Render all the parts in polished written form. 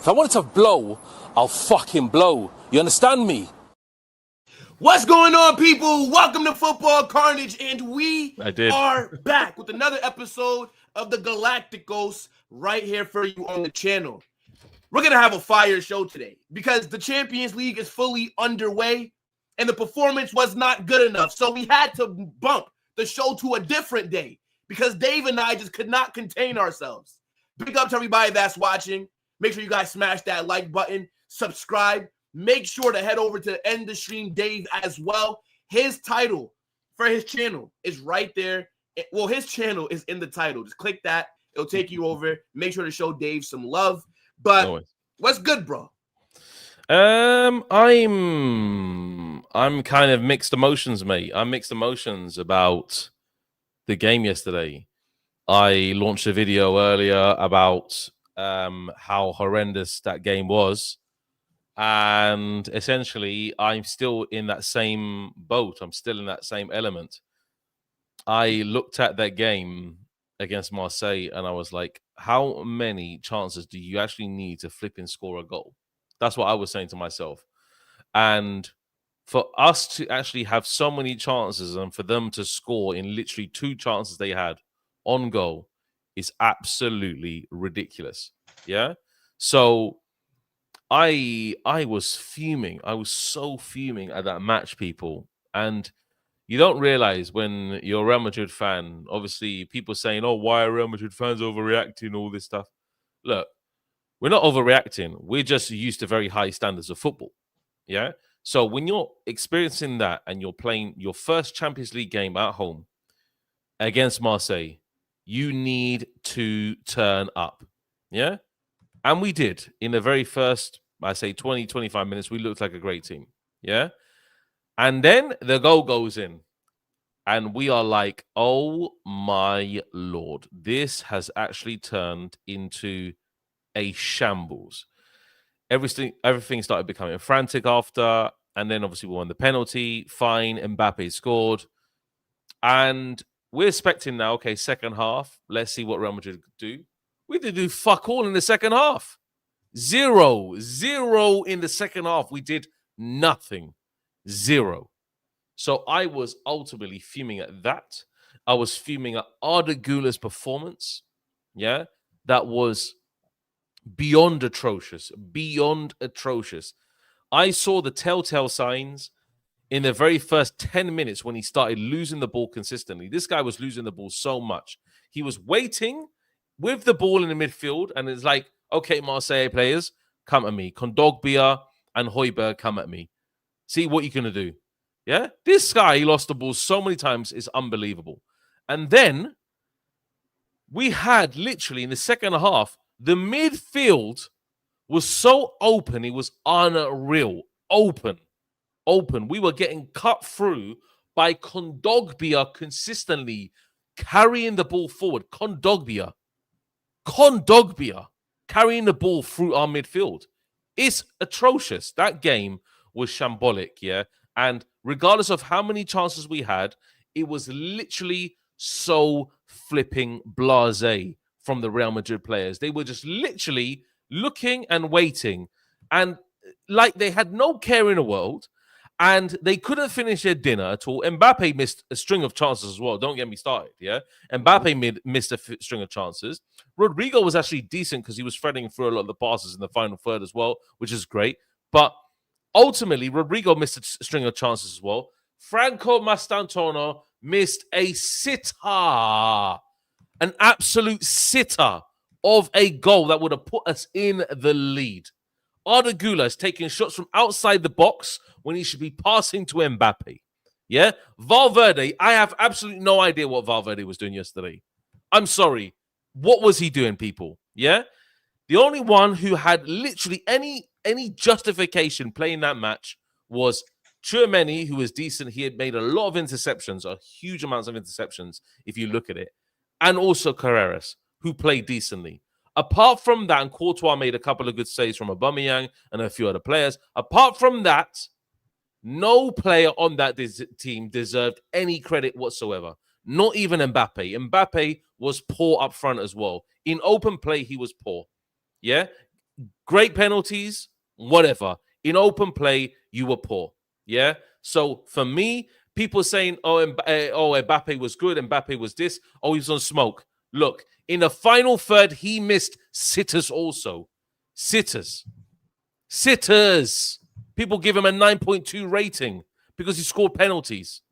If I wanted to blow, I'll fucking blow. You understand me? What's going on, people? Welcome to Football Carnage, and we are back with another episode of the Galacticos right here for you on the channel. We're going to have a fire show today because the Champions League is fully underway and the performance was not good enough. So we had to bump the show to a different day because Dave and I just could not contain ourselves. Big up to everybody that's watching. Make sure you guys smash that like button, subscribe. Make sure to head over to End the Stream Dave as well. His title for his channel is right there. Well, his channel is in the title. Just click that. It'll take you over. Make sure to show Dave some love. But what's good, bro? I'm kind of mixed emotions, mate. I'm mixed emotions about the game yesterday. I launched a video earlier about how horrendous that game was. And essentially, I'm still in that same boat. I'm still in that same element. I looked at that game against Marseille and I was like, how many chances do you actually need to flip and score a goal? That's what I was saying to myself. And for us to actually have so many chances and for them to score in literally 2 chances they had on goal is absolutely ridiculous. Yeah. So I was fuming. I was so fuming at that match, people. And you don't realize when you're a Real Madrid fan, obviously people saying, oh, why are Real Madrid fans overreacting, all this stuff. Look, we're not overreacting. We're just used to very high standards of football. Yeah. So when you're experiencing that and you're playing your first Champions League game at home against Marseille, you need to turn up. Yeah. And we did. In the very first, I say 20, 25 minutes, we looked like a great team. Yeah. And then the goal goes in. And we are like, oh my Lord, this has actually turned into a shambles. Everything started becoming frantic after. And then obviously we won the penalty. Fine. Mbappe scored. And we're expecting now, okay, second half. Let's see what Real Madrid do. We didn't do fuck all in the second half. Zero in the second half. We did nothing. 0. So I was ultimately fuming at that. I was fuming at Arda Güler's performance. Yeah, that was beyond atrocious. Beyond atrocious. I saw the telltale signs in the very first 10 minutes when he started losing the ball consistently. This guy was losing the ball so much. He was waiting with the ball in the midfield, and it's like, okay, Marseille players, come at me. Kondogbia and Højbjerg, come at me. See what you're going to do. Yeah? This guy, he lost the ball so many times, it's unbelievable. And then we had literally in the second half, the midfield was so open, it was unreal. Open. We were getting cut through by Kondogbia consistently carrying the ball forward. Kondogbia carrying the ball through our midfield. It's atrocious. That game was shambolic, yeah? And regardless of how many chances we had, it was literally so flipping blasé from the Real Madrid players. They were just literally looking and waiting. And like they had no care in the world. And they couldn't finish their dinner at all. Mbappe missed a string of chances as well. Don't get me started, yeah? Mbappe missed a string of chances. Rodrigo was actually decent because he was threading through a lot of the passes in the final third as well, which is great. But ultimately, Rodrigo missed a string of chances as well. Franco Mastantuono missed a sitter. An absolute sitter of a goal that would have put us in the lead. Arda Güler is taking shots from outside the box when he should be passing to Mbappe. Yeah? Valverde, I have absolutely no idea what Valverde was doing yesterday. I'm sorry. What was he doing, people? Yeah? The only one who had literally any justification playing that match was Tchouaméni, who was decent. He had made a lot of interceptions, a huge amounts of interceptions, if you look at it. And also Carreras, who played decently. Apart from that, and Courtois made a couple of good saves from Aubameyang and a few other players. Apart from that, no player on that team deserved any credit whatsoever. Not even Mbappe. Mbappe was poor up front as well. In open play, he was poor. Yeah? Great penalties, whatever. In open play, you were poor. Yeah. So for me, people saying, Mbappe was good, Mbappe was this, he was on smoke. Look, in the final third, he missed sitters also. Sitters. People give him a 9.2 rating because he scored penalties.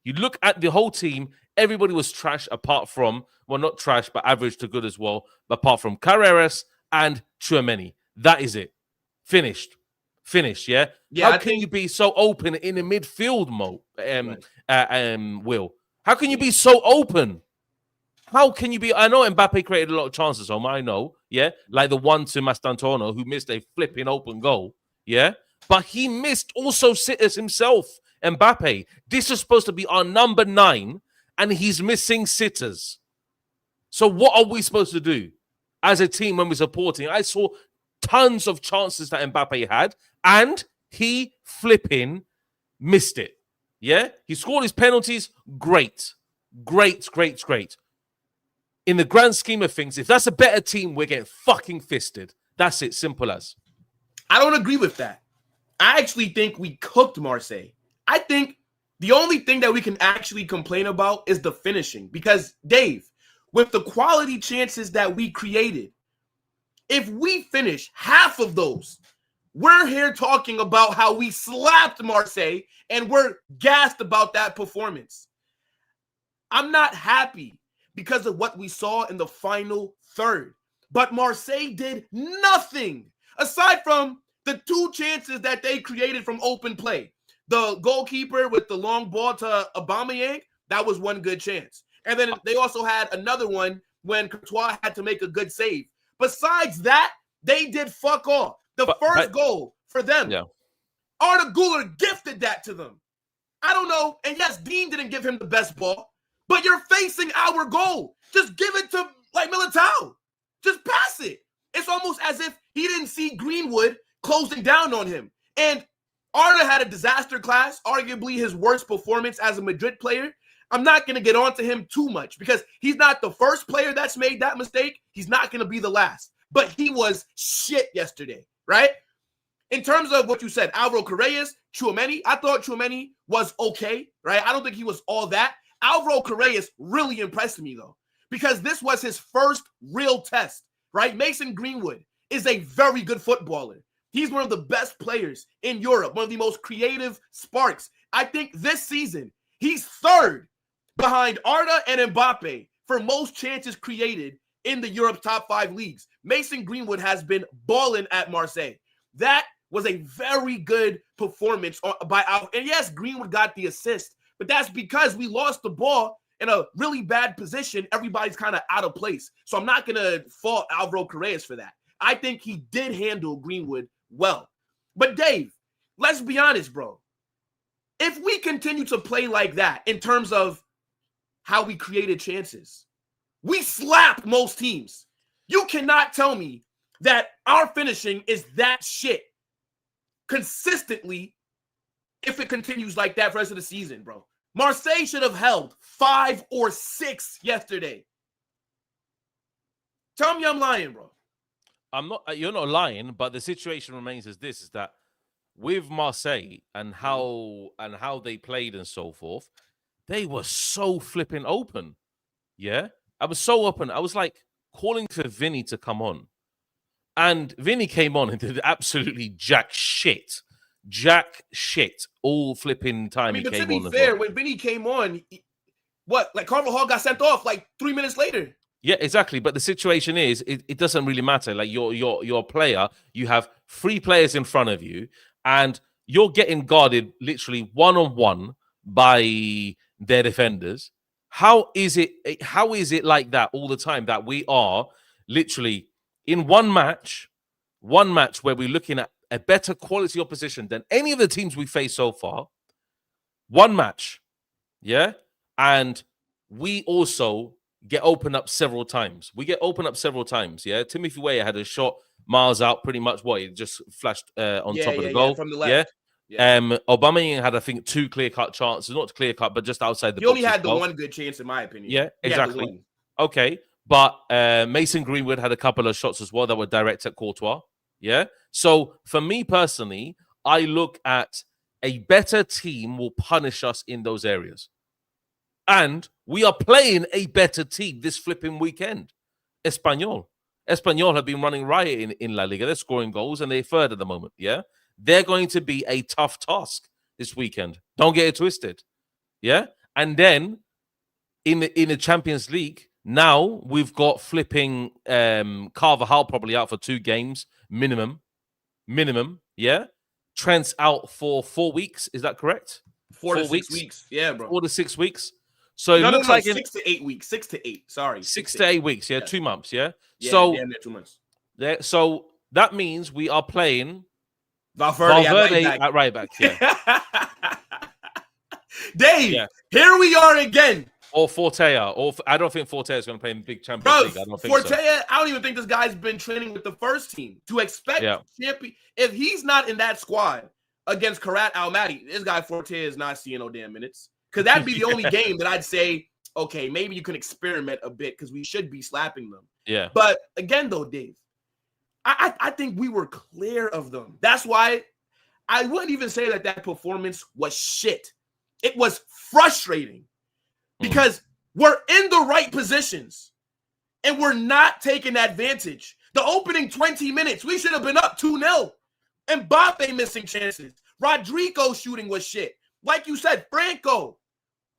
You look at the whole team, everybody was trash apart from, well, not trash, but average to good as well, apart from Carreras and Tchouaméni. That is it. Finished, yeah? How can you be so open in the midfield, Will? How can you be so open? How can you be? I know Mbappe created a lot of chances, I know, yeah? Like the one to Mastantuono, who missed a flipping open goal, yeah? But he missed also sitters himself, Mbappe. This is supposed to be our number 9, and he's missing sitters. So what are we supposed to do as a team when we're supporting? I saw tons of chances that Mbappe had, and he flipping missed it, yeah? He scored his penalties, great. In the grand scheme of things, if that's a better team, we're getting fucking fisted. That's it, simple as. I don't agree with that. I actually think we cooked Marseille. I think the only thing that we can actually complain about is the finishing. Because, Dave, with the quality chances that we created, if we finish half of those, we're here talking about how we slapped Marseille and we're gassed about that performance. I'm not happy because of what we saw in the final third. But Marseille did nothing aside from the 2 chances that they created from open play. The goalkeeper with the long ball to Aubameyang, that was one good chance. And then they also had another one when Courtois had to make a good save. Besides that, they did fuck all. The first goal for them, Arda Güler gifted that to them. I don't know. And yes, Dean didn't give him the best ball, but you're facing our goal. Just give it to like Militao. Just pass it. It's almost as if he didn't see Greenwood closing down on him. And Arda had a disaster class, arguably his worst performance as a Madrid player. I'm not going to get on to him too much because he's not the first player that's made that mistake. He's not going to be the last. But he was shit yesterday, right? In terms of what you said, Alvaro Carreras, Tchouaméni, I thought Tchouaméni was okay, right? I don't think he was all that. Alvaro Carreras really impressed me, though, because this was his first real test, right? Mason Greenwood is a very good footballer. He's one of the best players in Europe, one of the most creative sparks. I think this season, he's third behind Arda and Mbappe for most chances created in the Europe's top 5 leagues. Mason Greenwood has been balling at Marseille. That was a very good performance by Alvaro. And yes, Greenwood got the assist, but that's because we lost the ball in a really bad position. Everybody's kind of out of place. So I'm not going to fault Alvaro Carreras for that. I think he did handle Greenwood well. But Dave, let's be honest, bro. If we continue to play like that in terms of how we created chances, we slapped most teams. You cannot tell me that our finishing is that shit consistently if it continues like that for the rest of the season, bro. Marseille should have held 5 or 6 yesterday. Tell me I'm lying, bro. I'm not. You're not lying, but the situation remains as this: is that with Marseille and how they played and so forth, they were so flipping open. Yeah, I was so open. I was like calling for Vinny to come on, and Vinny came on and did absolutely jack shit all flipping time. I mean, he but came to be on fair, when Vinny came on, Carvajal got sent off like 3 minutes later. Yeah, exactly. But the situation is, it doesn't really matter. Like you're a player, you have 3 players in front of you, and you're getting guarded literally one-on-one by their defenders. How is it like that all the time that we are literally in one match where we're looking at a better quality opposition than any of the teams we faced so far? One match, yeah? And we also get opened up several times. Yeah. Timothy Weah had a shot miles out, pretty much it just flashed on top of the goal. From the left. Yeah. Aubameyang had, I think, 2 clear-cut chances. Not clear-cut, but just outside the box. He only had the one good chance, in my opinion. Yeah, exactly. Okay. But Mason Greenwood had a couple of shots as well that were direct at Courtois. Yeah. So for me personally, I look at a better team will punish us in those areas. And we are playing a better team this flipping weekend. Espanyol have been running riot in La Liga. They're scoring goals and they're third at the moment. Yeah. They're going to be a tough task this weekend. Don't get it twisted. Yeah. And then in the Champions League, now we've got flipping Carvajal probably out for 2 games minimum. Yeah. Trent's out for 4 weeks. Is that correct? 4 to 6 weeks. Yeah, bro. 4 to 6 weeks. So it looks like 6 to 8 weeks. 6 to 8. Sorry. 6 to 8 weeks. Yeah, 2 months. Yeah. So 2 months. Yeah. So that means we are playing Valverde at right back. Yeah. Dave, here we are again. Or Fortea. I don't think Fortea is going to play in big Champions League. I don't think Fortea, I don't even think this guy's been training with the first team. To expect champion, if he's not in that squad against Karat Almaty, this guy Fortea is not seeing no damn minutes. Because that'd be the only game that I'd say, okay, maybe you can experiment a bit because we should be slapping them. Yeah. But again, though, Dave, I think we were clear of them. That's why I wouldn't even say that performance was shit. It was frustrating because we're in the right positions and we're not taking advantage. The opening 20 minutes, we should have been up 2-0. Mbappe missing chances. Rodrigo shooting was shit. Like you said, Franco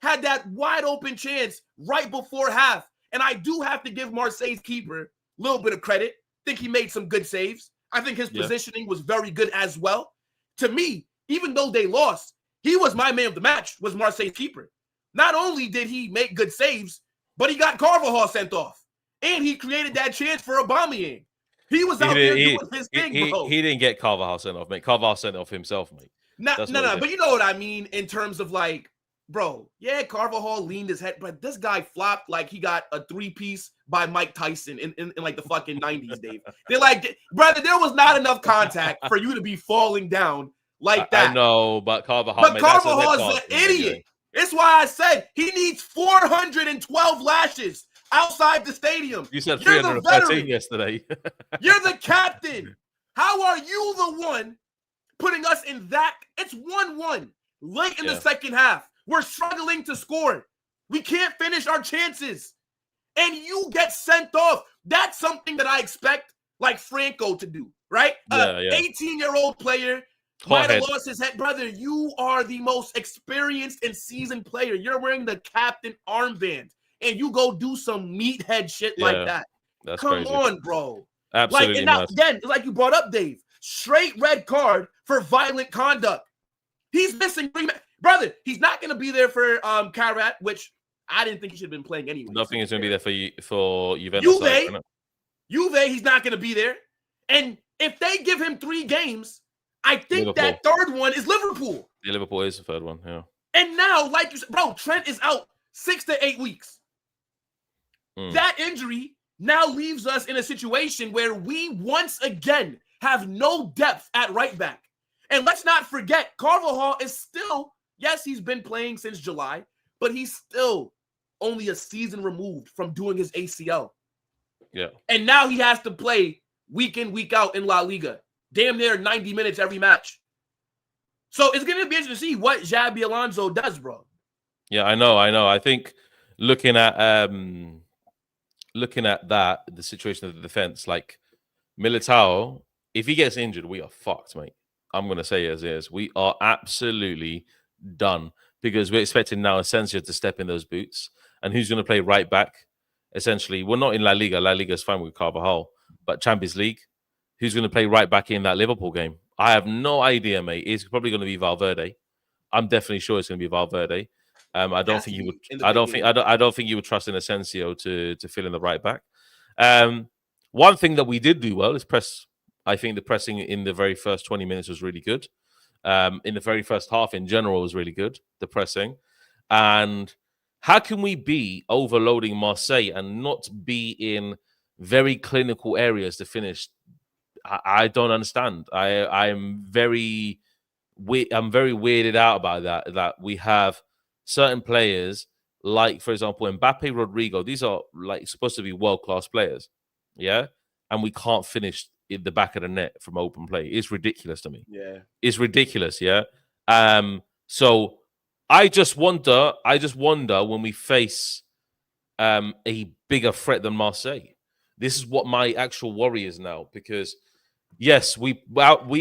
had that wide open chance right before half. And I do have to give Marseille's keeper a little bit of credit. I think he made some good saves. I think his positioning was very good as well. To me, even though they lost, he was my man of the match, was Marseille's keeper. Not only did he make good saves, but he got Carvajal sent off. And he created that chance for Aubameyang. He was out there doing his thing, bro. He didn't get Carvajal sent off, mate. Carvajal sent off himself, mate. No, but you know what I mean in terms of like, bro, yeah, Carvajal leaned his head, but this guy flopped like he got a 3-piece by Mike Tyson in like the fucking 90s, Dave. They're like, brother, there was not enough contact for you to be falling down like that. I know, but Carvajal, but Carvajal's an idiot. That's why I said he needs 412 lashes outside the stadium. You said 313 yesterday. You're the captain. How are you the one putting us in that? It's 1-1 late in the second half. We're struggling to score. We can't finish our chances. And you get sent off. That's something that I expect like Franco to do, right? 18-year-old player might have lost his head. Brother, you are the most experienced and seasoned player. You're wearing the captain armband. And you go do some meathead shit like that. Come on, bro. Absolutely. Like, and now, again, like you brought up, Dave, straight red card for violent conduct. He's missing 3 minutes. Brother, he's not going to be there for Karat, which I didn't think he should have been playing anyway. Nothing is going to be there for Juventus. Juve, he's not going to be there. And if they give him 3 games, I think that third one is Liverpool. Yeah, Liverpool is the third one, yeah. And now, like you said, bro, Trent is out 6 to 8 weeks. That injury now leaves us in a situation where we once again have no depth at right back. And let's not forget, Carvajal is still, yes, he's been playing since July, but he's still only a season removed from doing his ACL. Yeah. And now he has to play week in, week out in La Liga. Damn near 90 minutes every match. So it's going to be interesting to see what Xabi Alonso does, bro. Yeah, I know. I think looking at that, the situation of the defense, like Militao, if he gets injured, we are fucked, mate. I'm going to say it as is. We are absolutely done because we're expecting now Asensio to step in those boots. And who's going to play right back? Essentially, we're not in La Liga. La Liga is fine with Carvajal. But Champions League, who's going to play right back in that Liverpool game? I have no idea, mate. It's probably going to be Valverde. I'm definitely sure it's going to be Valverde. I don't think you would. I don't think you would trust in Asensio to fill in the right back. One thing that we did do well is press. I think the pressing in the very first 20 minutes was really good. In the very first half, in general, was really good. The pressing, and how can we be overloading Marseille and not be in very clinical areas to finish? I don't understand. I'm very weirded out about that. That we have certain players like, for example, Mbappe, Rodrigo, these are like supposed to be world-class players. Yeah. And we can't finish in the back of the net from open play. It's ridiculous to me. Yeah. It's ridiculous. Yeah. So I just wonder when we face a bigger threat than Marseille. This is what my actual worry is now, because yes, we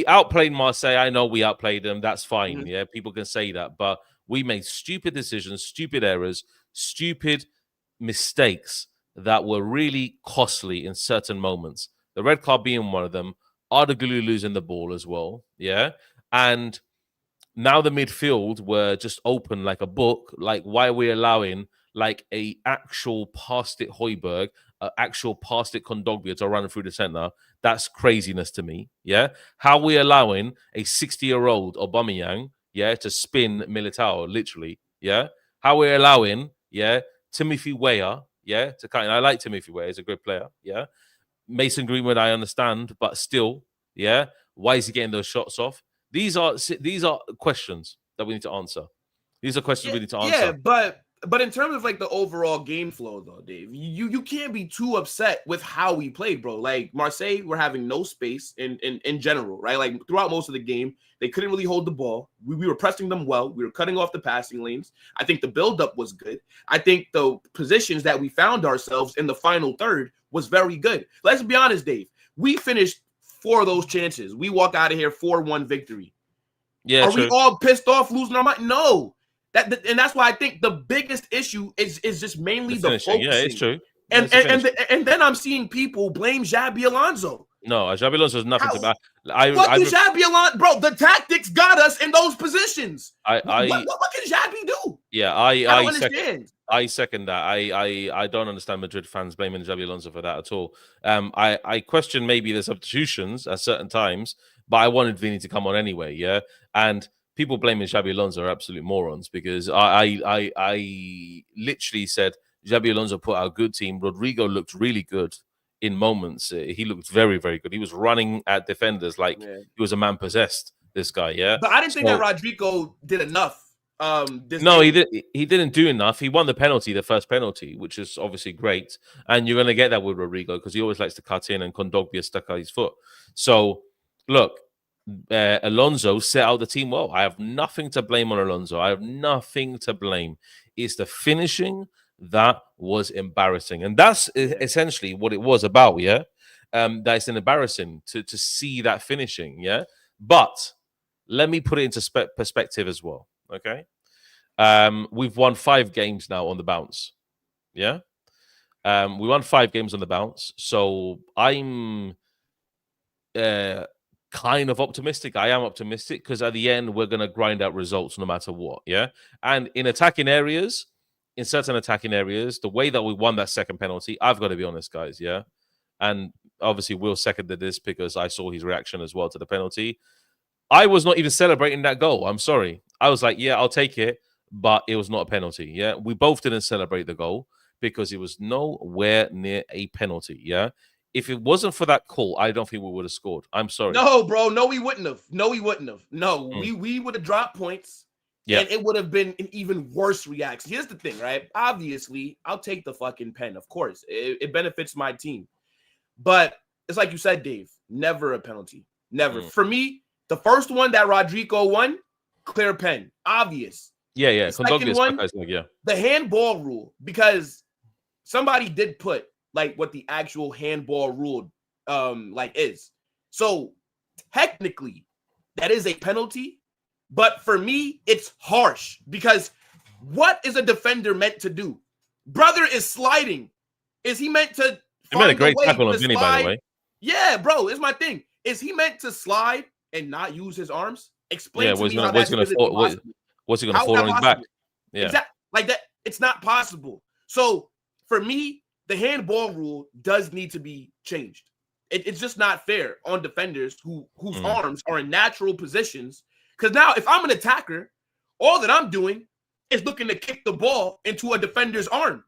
outplayed Marseille. I know we outplayed them. That's fine. Mm-hmm. Yeah, people can say that, but we made stupid decisions, stupid errors, stupid mistakes that were really costly in certain moments. The red card being one of them. Ardagulu losing the ball as well. Yeah, and now the midfield were just open like a book. Like, why are we allowing like a actual past it Højbjerg, actual past it Kondogbia to run through the center? That's craziness to me. Yeah, how are we allowing a 60-year-old Aubameyang, yeah, to spin Militao literally? Yeah, how are we allowing, yeah, Timothy Weah, yeah, to cut in? I like Timothy Weah; he's a good player. Yeah, Mason Greenwood, I understand, but still, yeah, why is he getting those shots off? These are questions that we need to answer. These are questions we need to answer. Yeah, but in terms of like the overall game flow, though, Dave, you can't be too upset with how we played, bro. Like Marseille were having no space in general, right? Like throughout most of the game, they couldn't really hold the ball. We were pressing them well. We were cutting off the passing lanes. I think the buildup was good. I think the positions that we found ourselves in the final third was very good. Let's be honest, Dave. We finished 4 of those chances. We walk out of here 4-1 victory. Yeah, are true. we all pissed off, losing our mind? No. And that's why I think the biggest issue is just mainly the focusing. Yeah, it's true. And then I'm seeing people blame Xabi Alonso. No, Xabi Alonso has nothing to. Xabi Alonso, bro? The tactics got us in those positions. What can Xabi do? Yeah, I don't understand. I second that. I don't understand Madrid fans blaming Xabi Alonso for that at all. I question maybe the substitutions at certain times, but I wanted Vini to come on anyway. Yeah, and people blaming Xabi Alonso are absolute morons, because I literally said Xabi Alonso put out a good team. Rodrigo looked really good in moments. He looked very, very good. He was running at defenders like he was a man possessed, this guy, yeah? But I didn't think that Rodrigo did enough. He didn't do enough. He won the first penalty, which is obviously great. And you're going to get that with Rodrigo, because he always likes to cut in, and Kondogbia stuck out his foot. So, look, Alonso set out the team well. I have nothing to blame on Alonso. I have nothing to blame. It's the finishing that was embarrassing, and that's essentially what it was about. Yeah, that's embarrassing to see that finishing. Yeah, but let me put it into perspective as well. Okay, we've won 5 games now on the bounce. Yeah, we won 5 games on the bounce, so I'm kind of optimistic. I am optimistic, because at the end we're going to grind out results no matter what. Yeah, and in certain attacking areas, the way that we won that second penalty, I've got to be honest, guys, yeah? And obviously Will seconded this because I saw his reaction as well to the penalty. I was not even celebrating that goal. I'm sorry. I was like, yeah, I'll take it, but it was not a penalty, yeah? We both didn't celebrate the goal because it was nowhere near a penalty, yeah? If it wasn't for that call, I don't think we would have scored. I'm sorry. No, bro. No, we wouldn't have. No, we would have dropped points. Yeah. And it would have been an even worse reaction. Here's the thing, right? Obviously, I'll take the fucking pen. Of course, it benefits my team. But it's like you said, Dave, never a penalty. Never. For me, the first one that Rodrigo won, clear pen. Obvious. Yeah. The second one, the handball rule, because somebody did put like what the actual handball rule is. So technically, that is a penalty. But for me, it's harsh, because what is a defender meant to do? Brother is sliding. Is he meant to? He made a great tackle on Vinny, by the way. Yeah, bro, it's my thing. Is he meant to slide and not use his arms? Explain to me how that's physically possible. What's he going to fall on his back? Yeah, exactly. Like that. It's not possible. So for me, the handball rule does need to be changed. It's just not fair on defenders whose arms are in natural positions. Because now, if I'm an attacker, all that I'm doing is looking to kick the ball into a defender's arm.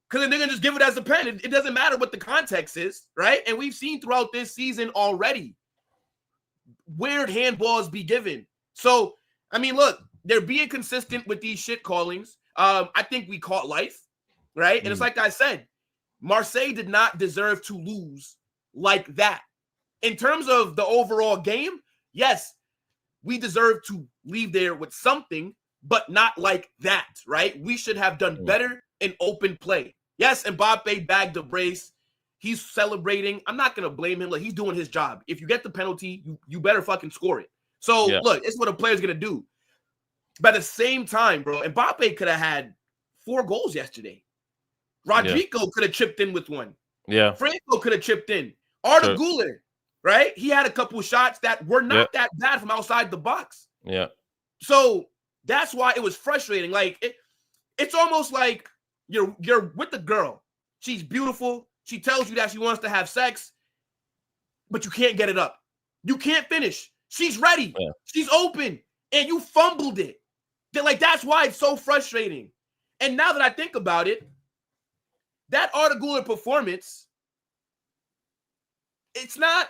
Because then they're going to just give it as a pen. It doesn't matter what the context is, right? And we've seen throughout this season already weird handballs be given. So, I mean, look, they're being consistent with these shit callings. I think we caught life, right? And it's like I said, Marseille did not deserve to lose like that. In terms of the overall game, yes, we deserve to leave there with something, but not like that, right? We should have done better in open play. Yes, Mbappe bagged a brace. He's celebrating. I'm not going to blame him. Like, he's doing his job. If you get the penalty, you better fucking score it. So, look, it's what a player's going to do. But at the same time, bro, Mbappe could have had 4 goals yesterday. Rodrigo could have chipped in with one. Yeah. Franco could have chipped in. Arda Güler, right? He had a couple of shots that were not that bad from outside the box. Yeah. So that's why it was frustrating. Like, it's almost like you're with the girl. She's beautiful. She tells you that she wants to have sex, but you can't get it up. You can't finish. She's ready. Yeah. She's open, and you fumbled it. That's why it's so frustrating. And now that I think about it, that Arda Güler performance, it's not,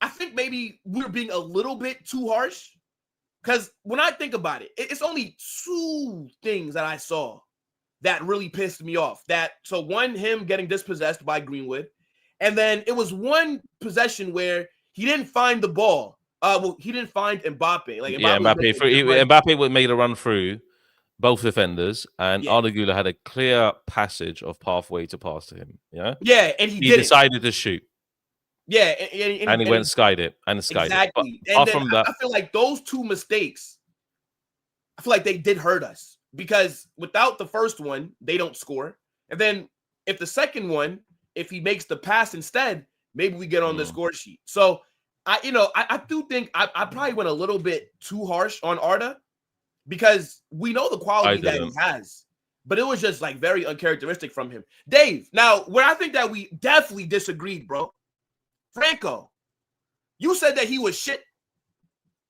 I think maybe we're being a little bit too harsh, because when I think about it, it's only 2 things that I saw that really pissed me off. So one, him getting dispossessed by Greenwood, and then it was one possession where he didn't find the ball. He didn't find Mbappe. Mbappe made a run through both defenders, and Arda Güler had a clear passage of pathway to pass to him. Yeah, and he decided to shoot. Yeah, and he went skied it and skied exactly. it. But and then I feel like those 2 mistakes, I feel like they did hurt us, because without the first one, they don't score. And then if the second one, if he makes the pass instead, maybe we get on the score sheet. So I do think I probably went a little bit too harsh on Arda, because we know the quality that he has, but it was just like very uncharacteristic from him. Dave, now where I think that we definitely disagreed, bro. Franco, you said that he was shit.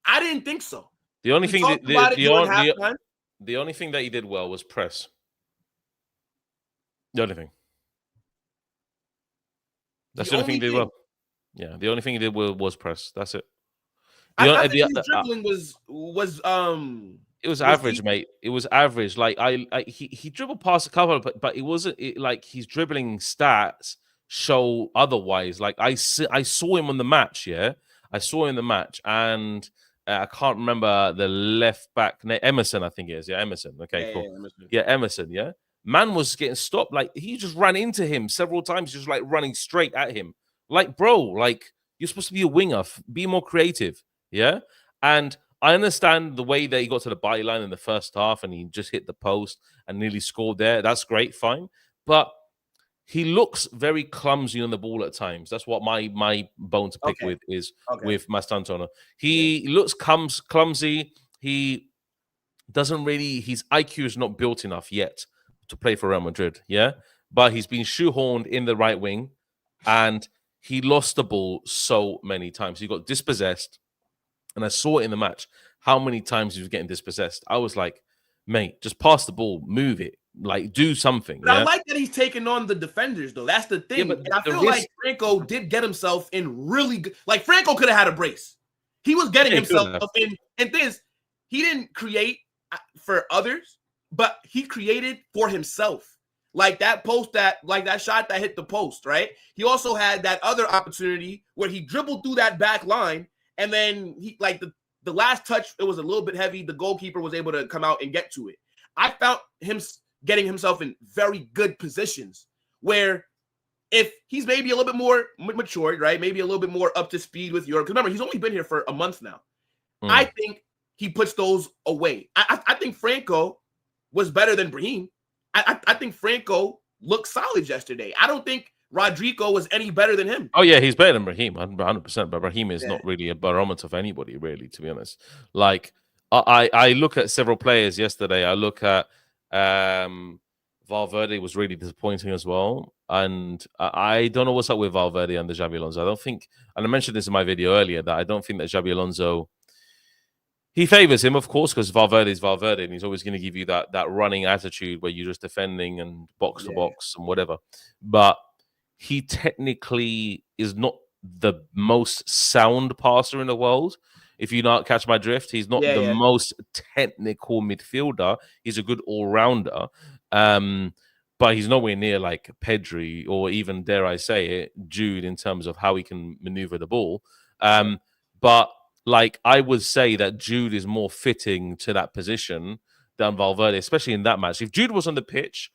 I didn't think so. The only thing the only thing that he did well was press. The only thing. That's the only thing he did well. Yeah, the only thing he did well was press. That's it. I think his dribbling was it was average, mate. It was average. Like he dribbled past a couple, but it wasn't like his dribbling stats show otherwise. Like I saw him on the match. Yeah, I saw him in the match, and I can't remember the left back name. Emerson, I think it is. Yeah, Emerson. Okay, cool. Emerson. Yeah, man was getting stopped. Like he just ran into him several times, just like running straight at him. Like, bro, like you're supposed to be a winger. Be more creative. Yeah, and I understand the way that he got to the byline in the first half and he just hit the post and nearly scored there. That's great, fine, but he looks very clumsy on the ball at times. That's what my bone to pick with is with Mastantuono. He looks clumsy. He doesn't really, his IQ is not built enough yet to play for Real Madrid, yeah? But he's been shoehorned in the right wing and he lost the ball so many times. He got dispossessed, and I saw it in the match how many times he was getting dispossessed. I was like, mate, just pass the ball, move it. Like, do something. But I like that he's taking on the defenders, though. That's the thing. And I feel like Franco did get himself in really good. Like, Franco could have had a brace. He was getting himself in. And this, he didn't create for others, but he created for himself. Like that shot that hit the post, right? He also had that other opportunity where he dribbled through that back line, and then he, like, the last touch, it was a little bit heavy. The goalkeeper was able to come out and get to it. I found him getting himself in very good positions where if he's maybe a little bit more matured, right? Maybe a little bit more up to speed with Europe. Because remember, he's only been here for a month now. I think he puts those away. I think Franco was better than Brahim. I think Franco looked solid yesterday. I don't think Rodrigo was any better than him. Oh, yeah, he's better than Brahim, 100%. But Brahim is not really a barometer of anybody, really, to be honest. Like, I look at several players yesterday. I look at Valverde was really disappointing as well. And I don't know what's up with Valverde and the Xabi Alonso. I don't think, and I mentioned this in my video earlier, that I don't think that Xabi Alonso, he favors him, of course, because Valverde is Valverde, and he's always going to give you that running attitude where you're just defending and box to box and whatever. But he technically is not the most sound passer in the world. If you not catch my drift, he's not the most technical midfielder. He's a good all-rounder. But he's nowhere near like Pedri or even, dare I say it, Jude in terms of how he can maneuver the ball. But like I would say that Jude is more fitting to that position than Valverde, especially in that match. If Jude was on the pitch,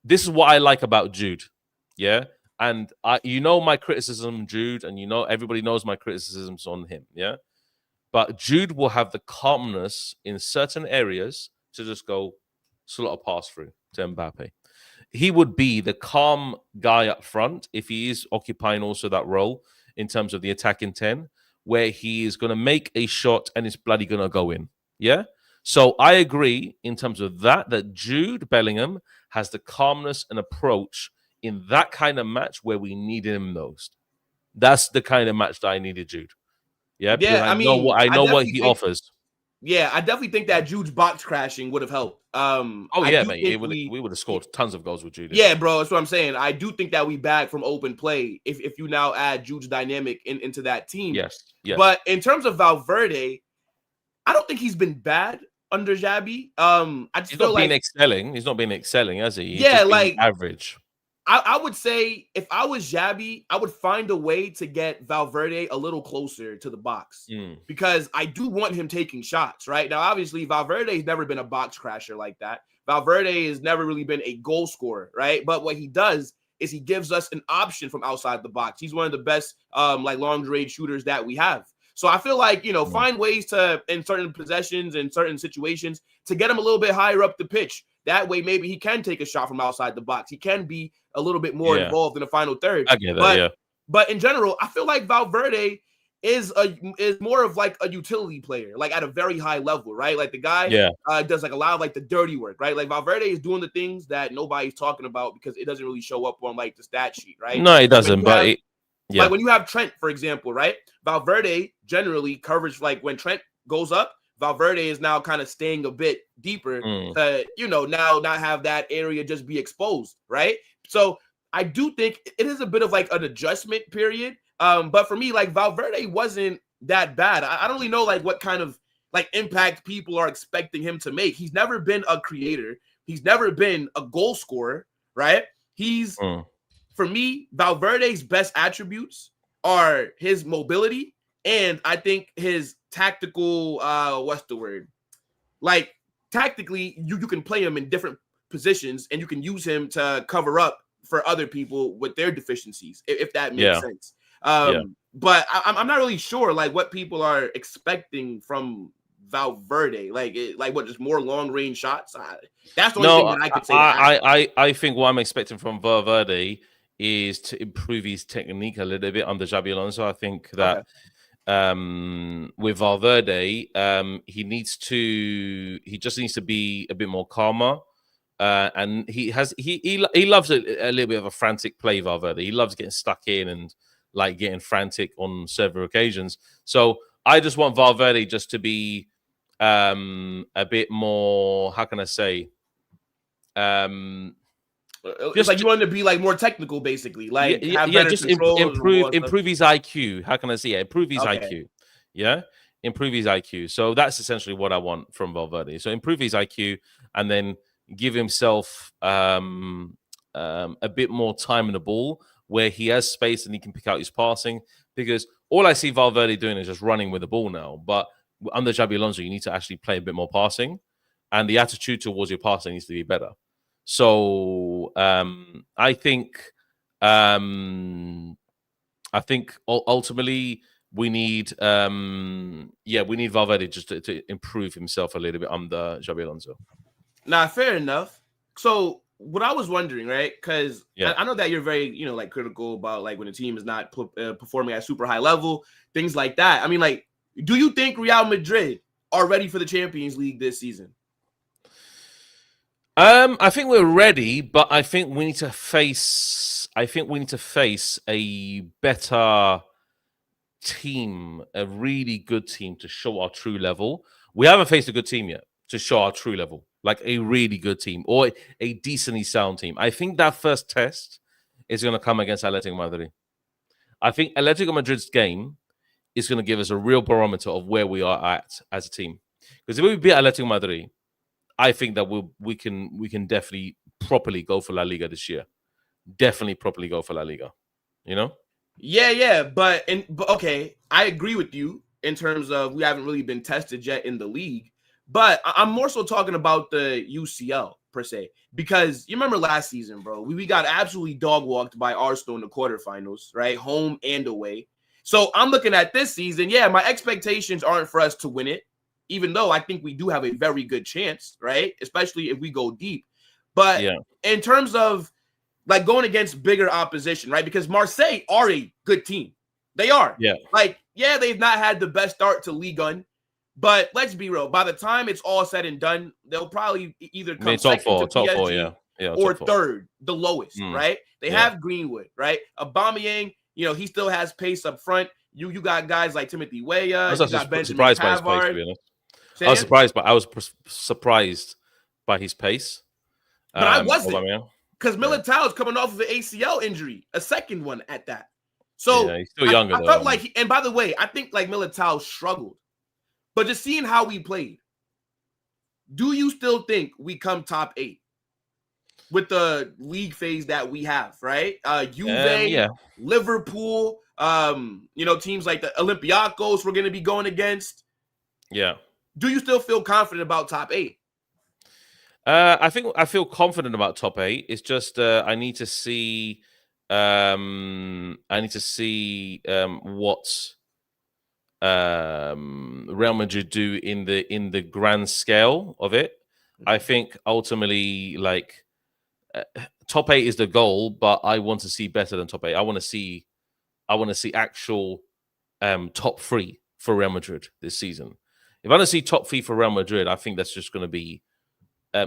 this is what I like about Jude. Yeah. And my criticism, Jude, and everybody knows my criticisms on him. Yeah. But Jude will have the calmness in certain areas to just go slot a pass through to Mbappe. He would be the calm guy up front if he is occupying also that role in terms of the attacking 10, where he is going to make a shot and it's bloody going to go in. Yeah? So I agree in terms of that Jude Bellingham has the calmness and approach in that kind of match where we need him most. That's the kind of match that I needed Jude. Yeah, because I know what he offers. Yeah, I definitely think that Jude's box crashing would have helped. Mate. We would have scored tons of goals with Jude. Yeah, bro, that's what I'm saying. I do think that we back from open play if you now add Jude's dynamic into that team. Yes. But in terms of Valverde, I don't think he's been bad under Xabi. He's not been excelling. He's not been excelling, has he? He's like average. I would say if I was Xabi, I would find a way to get Valverde a little closer to the box because I do want him taking shots, right? Now, obviously, Valverde has never been a box crasher like that. Valverde has never really been a goal scorer, right? But what he does is he gives us an option from outside the box. He's one of the best like long-range shooters that we have. So I feel like, find ways to, in certain possessions and certain situations, to get him a little bit higher up the pitch. That way, maybe he can take a shot from outside the box. He can be a little bit more involved in the final third. I get that, But in general, I feel like Valverde is more of like a utility player, like at a very high level, right? Like the guy does like a lot of like the dirty work, right? Like Valverde is doing the things that nobody's talking about because it doesn't really show up on like the stat sheet, right? No, it doesn't. Like when you have Trent, for example, right? Valverde generally covers like when Trent goes up, Valverde is now kind of staying a bit deeper to, now not have that area just be exposed, right? So I do think it is a bit of like an adjustment period. But for me, like Valverde wasn't that bad. I don't really know like what kind of like impact people are expecting him to make. He's never been a creator. He's never been a goal scorer, right? He's for me, Valverde's best attributes are his mobility and I think his tactical, Like tactically, you can play him in different positions and you can use him to cover up for other people with their deficiencies, if that makes sense. But I'm not really sure like what people are expecting from Valverde, like what, just more long range shots. That's the only thing that I could say. I think what I'm expecting from Valverde is to improve his technique a little bit under Xabi Alonso. I think that with Valverde, he just needs to be a bit more calmer. And he loves a little bit of a frantic play, Valverde. He loves getting stuck in and like getting frantic on several occasions. So I just want Valverde just to be a bit more, how can I say? Just like you want him to be like more technical, basically. Like just improve his IQ. How can I say it? Improve his IQ. Yeah, improve his IQ. So that's essentially what I want from Valverde. So improve his IQ and then give himself a bit more time in the ball where he has space and he can pick out his passing. Because all I see Valverde doing is just running with the ball now. But under Xabi Alonso, you need to actually play a bit more passing, and the attitude towards your passing needs to be better. So I think ultimately we need Valverde just to improve himself a little bit under Xabi Alonso. Nah, fair enough. So what I was wondering, right? Because I know that you're very like critical about like when the team is not performing at super high level, things like that. I mean, like, do you think Real Madrid are ready for the Champions League this season? I think we're ready, but I think we need to face a better team, a really good team to show our true level. We haven't faced a good team yet to show our true level, like a really good team or a decently sound team. I think that first test is going to come against Atletico Madrid. I think Atletico Madrid's game is going to give us a real barometer of where we are at as a team. Because if we beat Atletico Madrid, I think that we can definitely properly go for La Liga this year. Definitely properly go for La Liga. You know? Yeah, but okay, I agree with you in terms of we haven't really been tested yet in the league. But I'm more so talking about the UCL per se, because you remember last season, bro, we got absolutely dog walked by Arsenal in the quarterfinals, right? Home and away. So I'm looking at this season. Yeah, my expectations aren't for us to win it, even though I think we do have a very good chance, right? Especially if we go deep. But in terms of like going against bigger opposition, right? Because Marseille are a good team. They are. Yeah. Like, yeah, they've not had the best start to Ligue 1. But let's be real. By the time it's all said and done, they'll probably either come second to PSG or third, the lowest, right? They have Greenwood, right? Aubameyang, he still has pace up front. You got guys like Timothy Weah. You got Benjamin Pavard. I was surprised by his pace. But I wasn't. Because Militao is coming off of an ACL injury, a second one at that. So he's still younger. I felt like, and by the way, I think like Militao struggled. But just seeing how we played, do you still think we come top 8 with the league phase that we have, right? Juve, Liverpool, teams like the Olympiacos we're going to be going against. Yeah. Do you still feel confident about top 8? I think I feel confident about top 8. It's just I need to see what Real Madrid do in the grand scale of it. I think ultimately, like top 8 is the goal, but I want to see better than top 8. I want to see actual top 3 for Real Madrid this season. If I don't see top 3 for Real Madrid, I think that's just going to be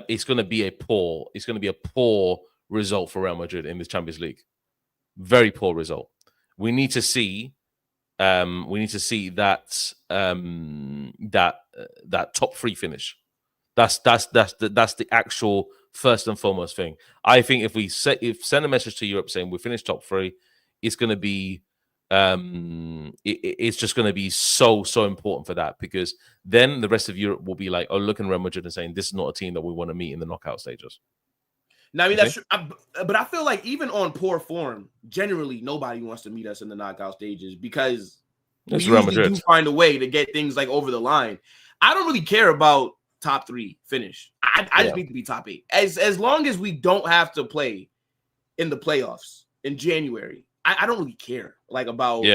it's going to be a poor result for Real Madrid in this Champions League. Very poor result. We need to see that that top 3 finish. That's the actual first and foremost thing. I think if send a message to Europe saying we finished top 3, it's going to be it's just going to be so important for that, because then the rest of Europe will be like, oh, look at Real Madrid and saying this is not a team that we want to meet in the knockout stages. Now, I mean, that's true. But I feel like even on poor form, generally nobody wants to meet us in the knockout stages because we usually do find a way to get things like over the line. I don't really care about top 3 finish. I just need to be top 8. As long as we don't have to play in the playoffs in January, I don't really care about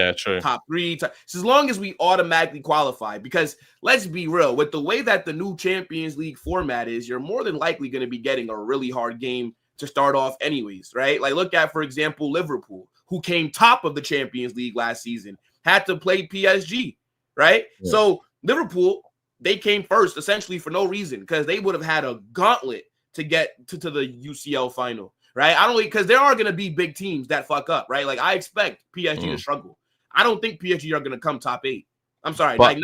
top 3. So as long as we automatically qualify, because let's be real, with the way that the new Champions League format is, you're more than likely going to be getting a really hard game to start off anyways, right? Like look at, for example, Liverpool, who came top of the Champions League last season, had to play PSG, right? Yeah. So Liverpool, they came first essentially for no reason because they would have had a gauntlet to get to the UCL final. Right, I don't, because there are going to be big teams that fuck up, right? Like I expect PSG to struggle. I don't think PSG are going to come top 8. I'm sorry, but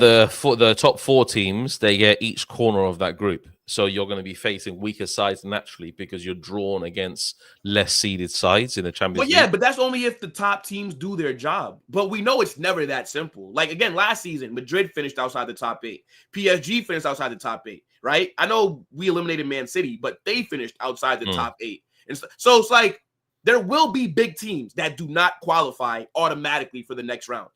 the top 4 teams, they get each corner of that group, so you're going to be facing weaker sides naturally because you're drawn against less seeded sides in the Champions League. Well, yeah, but that's only if the top teams do their job. But we know it's never that simple. Like again, last season, Madrid finished outside the top 8. PSG finished outside the top 8. Right? I know we eliminated Man City, but they finished outside the top 8. And so it's like there will be big teams that do not qualify automatically for the next round.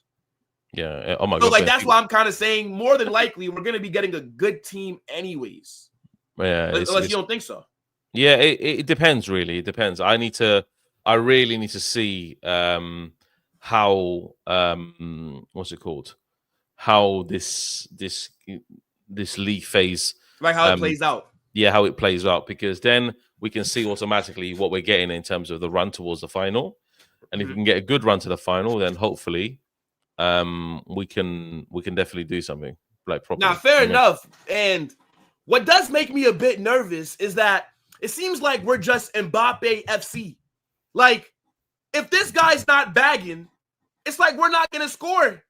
Yeah. Oh my God. So like that's why I'm kind of saying more than likely we're going to be getting a good team anyways. Yeah. Unless you don't think so. Yeah, it depends. Really, it depends. I really need to see how what's it called? How this league phase. Like how it plays out. Yeah, how it plays out, because then we can see automatically what we're getting in terms of the run towards the final. And if we can get a good run to the final, then hopefully we can definitely do something like properly. Now, fair enough. And what does make me a bit nervous is that it seems like we're just Mbappe FC. Like, if this guy's not bagging, it's like we're not going to score.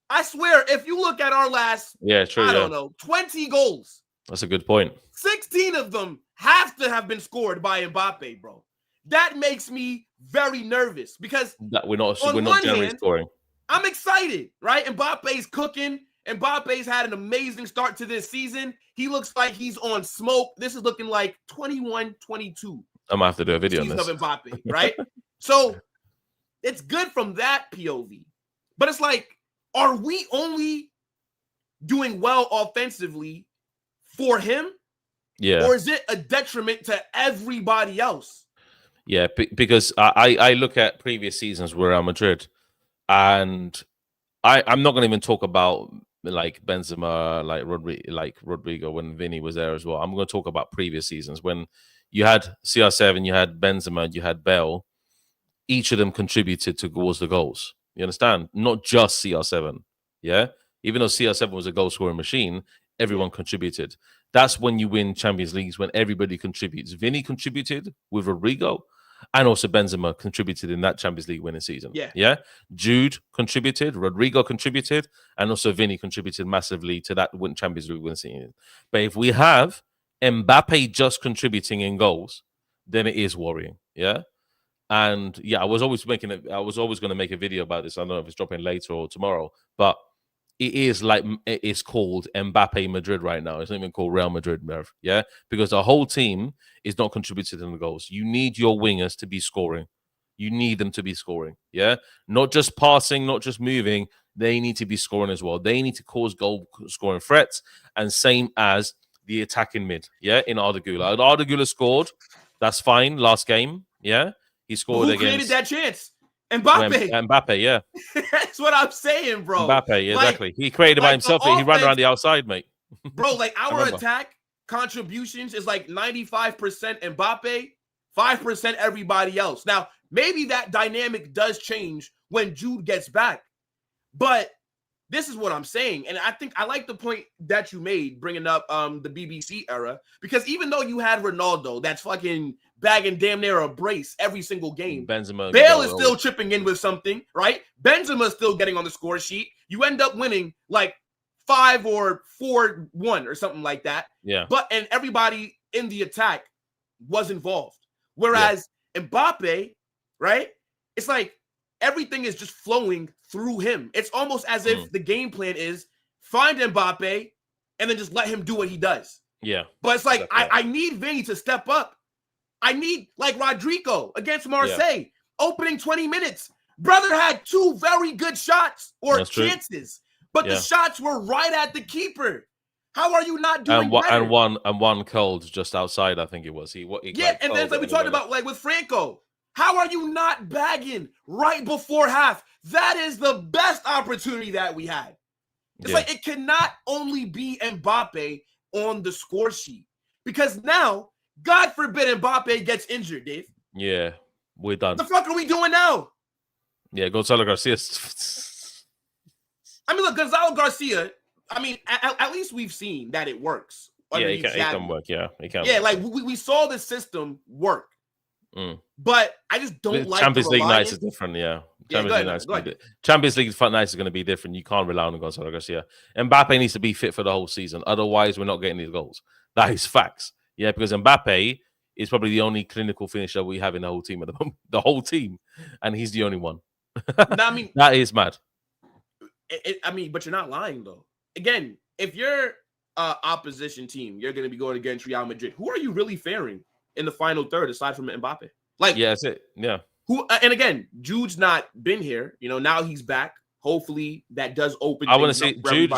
I swear, if you look at our last, I don't know, 20 goals. That's a good point. 16 of them have to have been scored by Mbappe, bro. That makes me very nervous because that we're not generally scoring. I'm excited, right? Mbappe's cooking. Mbappe's had an amazing start to this season. He looks like he's on smoke. This is looking like 21-22. I'm gonna have to do a video on this. Season of Mbappe, right? So it's good from that POV. But it's like, are we only doing well offensively for him? Yeah. Or is it a detriment to everybody else? Yeah, because I look at previous seasons with Real Madrid, and I'm not going to even talk about like Benzema, like Rodrigo when Vinny was there as well. I'm going to talk about previous seasons when you had CR7, you had Benzema, you had Bale. Each of them contributed towards the goals. You understand? Not just CR7. Yeah, even though CR7 was a goal scoring machine, everyone contributed. That's when you win Champions Leagues, when everybody contributes. Vinny contributed with Rodrigo, and also Benzema contributed in that Champions League winning season. Yeah. Jude contributed, Rodrigo contributed, and also Vinny contributed massively to that Champions League winning season. But if we have Mbappe just contributing in goals, then it is worrying. Yeah. And yeah, I was always going to make a video about this. I don't know if it's dropping later or tomorrow, but it's called Mbappe Madrid right now. It's not even called Real Madrid, Merv. Yeah, because the whole team is not contributing to the goals. You need your wingers to be scoring. You need them to be scoring. Yeah, not just passing, not just moving. They need to be scoring as well. They need to cause goal scoring threats, and same as the attacking mid. Yeah, in Arda Güler. Arda Güler scored. That's fine. Last game. Yeah, he scored Who against. Created that chance? Mbappe. Mbappe, yeah. That's what I'm saying, bro. Mbappe, exactly. He created by himself. He ran around the outside, mate. Bro, like our attack contributions is like 95% Mbappe, 5% everybody else. Now, maybe that dynamic does change when Jude gets back. But this is what I'm saying. And I think I like the point that you made bringing up the BBC era. Because even though you had Ronaldo that's fucking bagging damn near a brace every single game, Benzema, Bale is still chipping in with something, right? Benzema is still getting on the score sheet. You end up winning like 5 or 4-1 or something like that. Yeah. And everybody in the attack was involved. Whereas Mbappe, right? It's like everything is just flowing through him. It's almost as if the game plan is find Mbappe and then just let him do what he does. Yeah. But it's like, I need Vinny to step up. I need like Rodrigo against Marseille, opening 20 minutes. Brother had 2 very good shots or chances, but the shots were right at the keeper. How are you not doing better? And one cold just outside, I think it was. And then like we talked about like with Franco. How are you not bagging right before half? That is the best opportunity that we had. It's like it cannot only be Mbappe on the score sheet because now, God forbid Mbappe gets injured, Dave. Yeah, we're done. What the fuck are we doing now? Yeah, Gonzalo Garcia. I mean, look, Gonzalo Garcia, I mean, at least we've seen that it works. Yeah, it can work. Yeah, it can. Yeah, like we saw the system work. But I just don't like Champions League nights is different, yeah. Champions League nights is going to be different. You can't rely on Gonzalo Garcia. Mbappe needs to be fit for the whole season. Otherwise, we're not getting these goals. That is facts. Yeah, because Mbappe is probably the only clinical finisher we have in the whole team at the moment. The whole team. And he's the only one. I mean, that is mad. But you're not lying, though. Again, if you're opposition team, you're going to be going against Real Madrid. Who are you really faring in the final third aside from Mbappe? Like, yeah, that's it. Yeah. Who? And again, Jude's not been here. You know, now he's back. Hopefully, that does open. I want to see Jude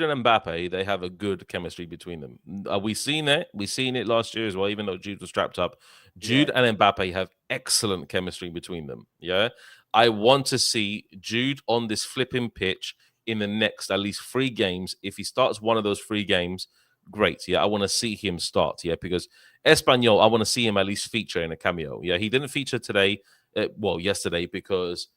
and Mbappe. They have a good chemistry between them. We've seen it. We've seen it last year as well. Even though Jude was strapped up, Jude and Mbappe have excellent chemistry between them. Yeah, I want to see Jude on this flipping pitch in the next at least 3 games. If he starts one of those 3 games, great. Yeah, I want to see him start. Yeah, because Espanyol, I want to see him at least feature in a cameo. Yeah, he didn't feature today. Yesterday because.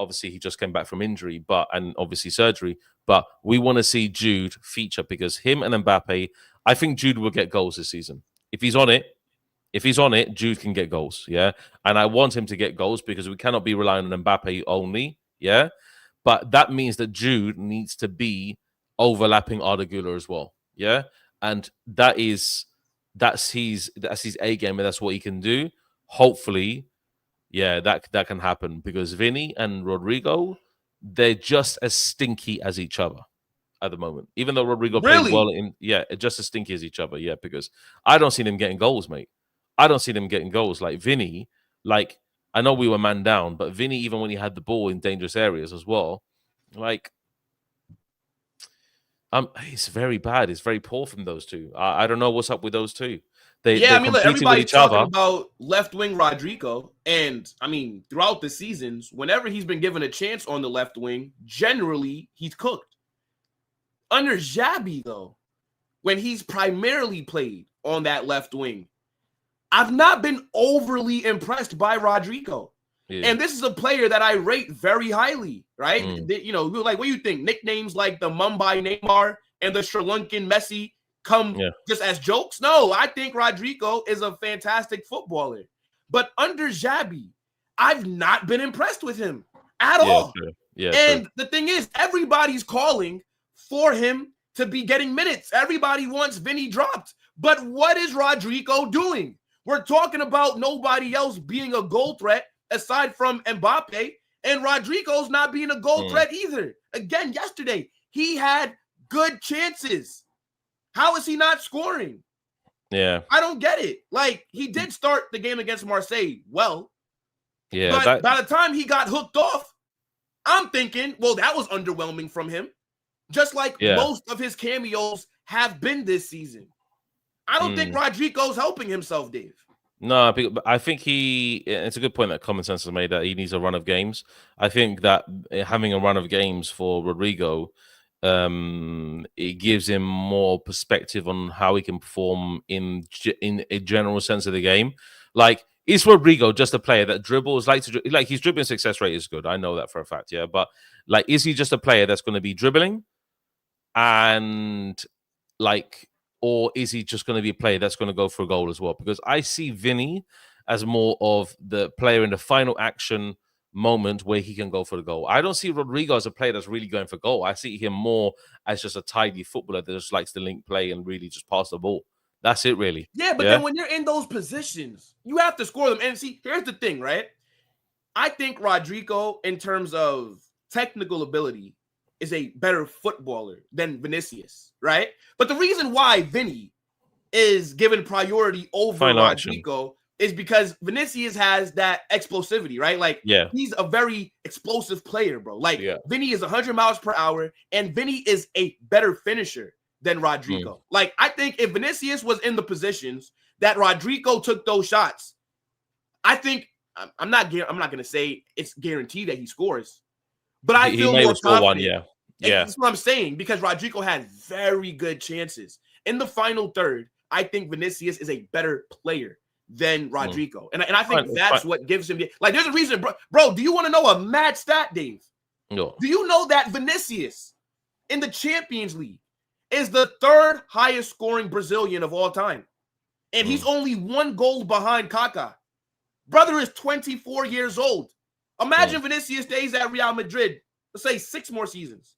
Obviously, he just came back from injury, and obviously surgery. But we want to see Jude feature because him and Mbappe, I think Jude will get goals this season. If he's on it, Jude can get goals. Yeah, and I want him to get goals because we cannot be relying on Mbappe only. Yeah, but that means that Jude needs to be overlapping Arda Güler as well. Yeah, and that's his A game, and that's what he can do. hopefully, yeah, that can happen because Vinny and Rodrigo, they're just as stinky as each other at the moment. Even though Rodrigo played well just as stinky as each other. Yeah, because I don't see them getting goals, mate. I don't see them getting goals. Like Vinny, like I know we were man down, but Vinny, even when he had the ball in dangerous areas as well, like it's very bad. It's very poor from those two. I don't know what's up with those two. They're look, competing with everybody's each talking other. about left wing Rodrigo, and I mean, throughout the seasons, whenever he's been given a chance on the left wing, generally he's cooked. Under Xabi, though, when he's primarily played on that left wing, I've not been overly impressed by Rodrigo. Yeah. And this is a player that I rate very highly, right? You know, like, what do you think? Nicknames like the Mumbai Neymar and the Sri Lankan Messi come just as jokes? No, I think Rodrigo is a fantastic footballer. But under Xabi, I've not been impressed with him at all. True. Yeah, and the thing is, everybody's calling for him to be getting minutes. Everybody wants Vinny dropped. But what is Rodrigo doing? We're talking about nobody else being a goal threat aside from Mbappe, and Rodrigo's not being a goal threat either. Again, yesterday, he had good chances. How is he not scoring? Yeah. I don't get it. Like, he did start the game against Marseille well. Yeah. But by the time he got hooked off, I'm thinking, well, that was underwhelming from him. Just like most of his cameos have been this season. I don't think Rodrigo's helping himself, Dave. No, I think it's a good point that Common Sense has made that he needs a run of games. I think that having a run of games for Rodrigo, it gives him more perspective on how he can perform in a general sense of the game. Like, is Rodrigo just a player that dribbles, like his dribbling success rate is good? I know that for a fact, yeah. But like, is he just a player that's going to be dribbling and like, or is he just going to be a player that's going to go for a goal as well? Because I see Vinny as more of the player in the final action moment where he can go for the goal. I don't see Rodrigo as a player that's really going for goal. I see him more as just a tidy footballer that just likes to link play and really just pass the ball. That's it, really. Yeah, but then when you're in those positions, you have to score them. And see, here's the thing, right? I think Rodrigo, in terms of technical ability, is a better footballer than Vinicius, right? But the reason why Vinny is given priority over Rodrigo is because Vinicius has that explosivity, right? Like, he's a very explosive player, bro. Like, Vinny is 100 miles per hour, and Vinny is a better finisher than Rodrigo. Like, I think if Vinicius was in the positions that Rodrigo took those shots, I think I'm not going to say it's guaranteed that he scores, but I feel more confident. That's what I'm saying, because Rodrigo had very good chances. In the final third, I think Vinicius is a better player than Rodrigo. And I think that's what gives him like, there's a reason, bro. Do you want to know a mad stat, Dave? No. Do you know that Vinicius in the Champions League is the third highest scoring Brazilian of all time? And he's only 1 goal behind Kaká. Brother is 24 years old. Imagine Vinicius stays at Real Madrid, let's say 6 more seasons.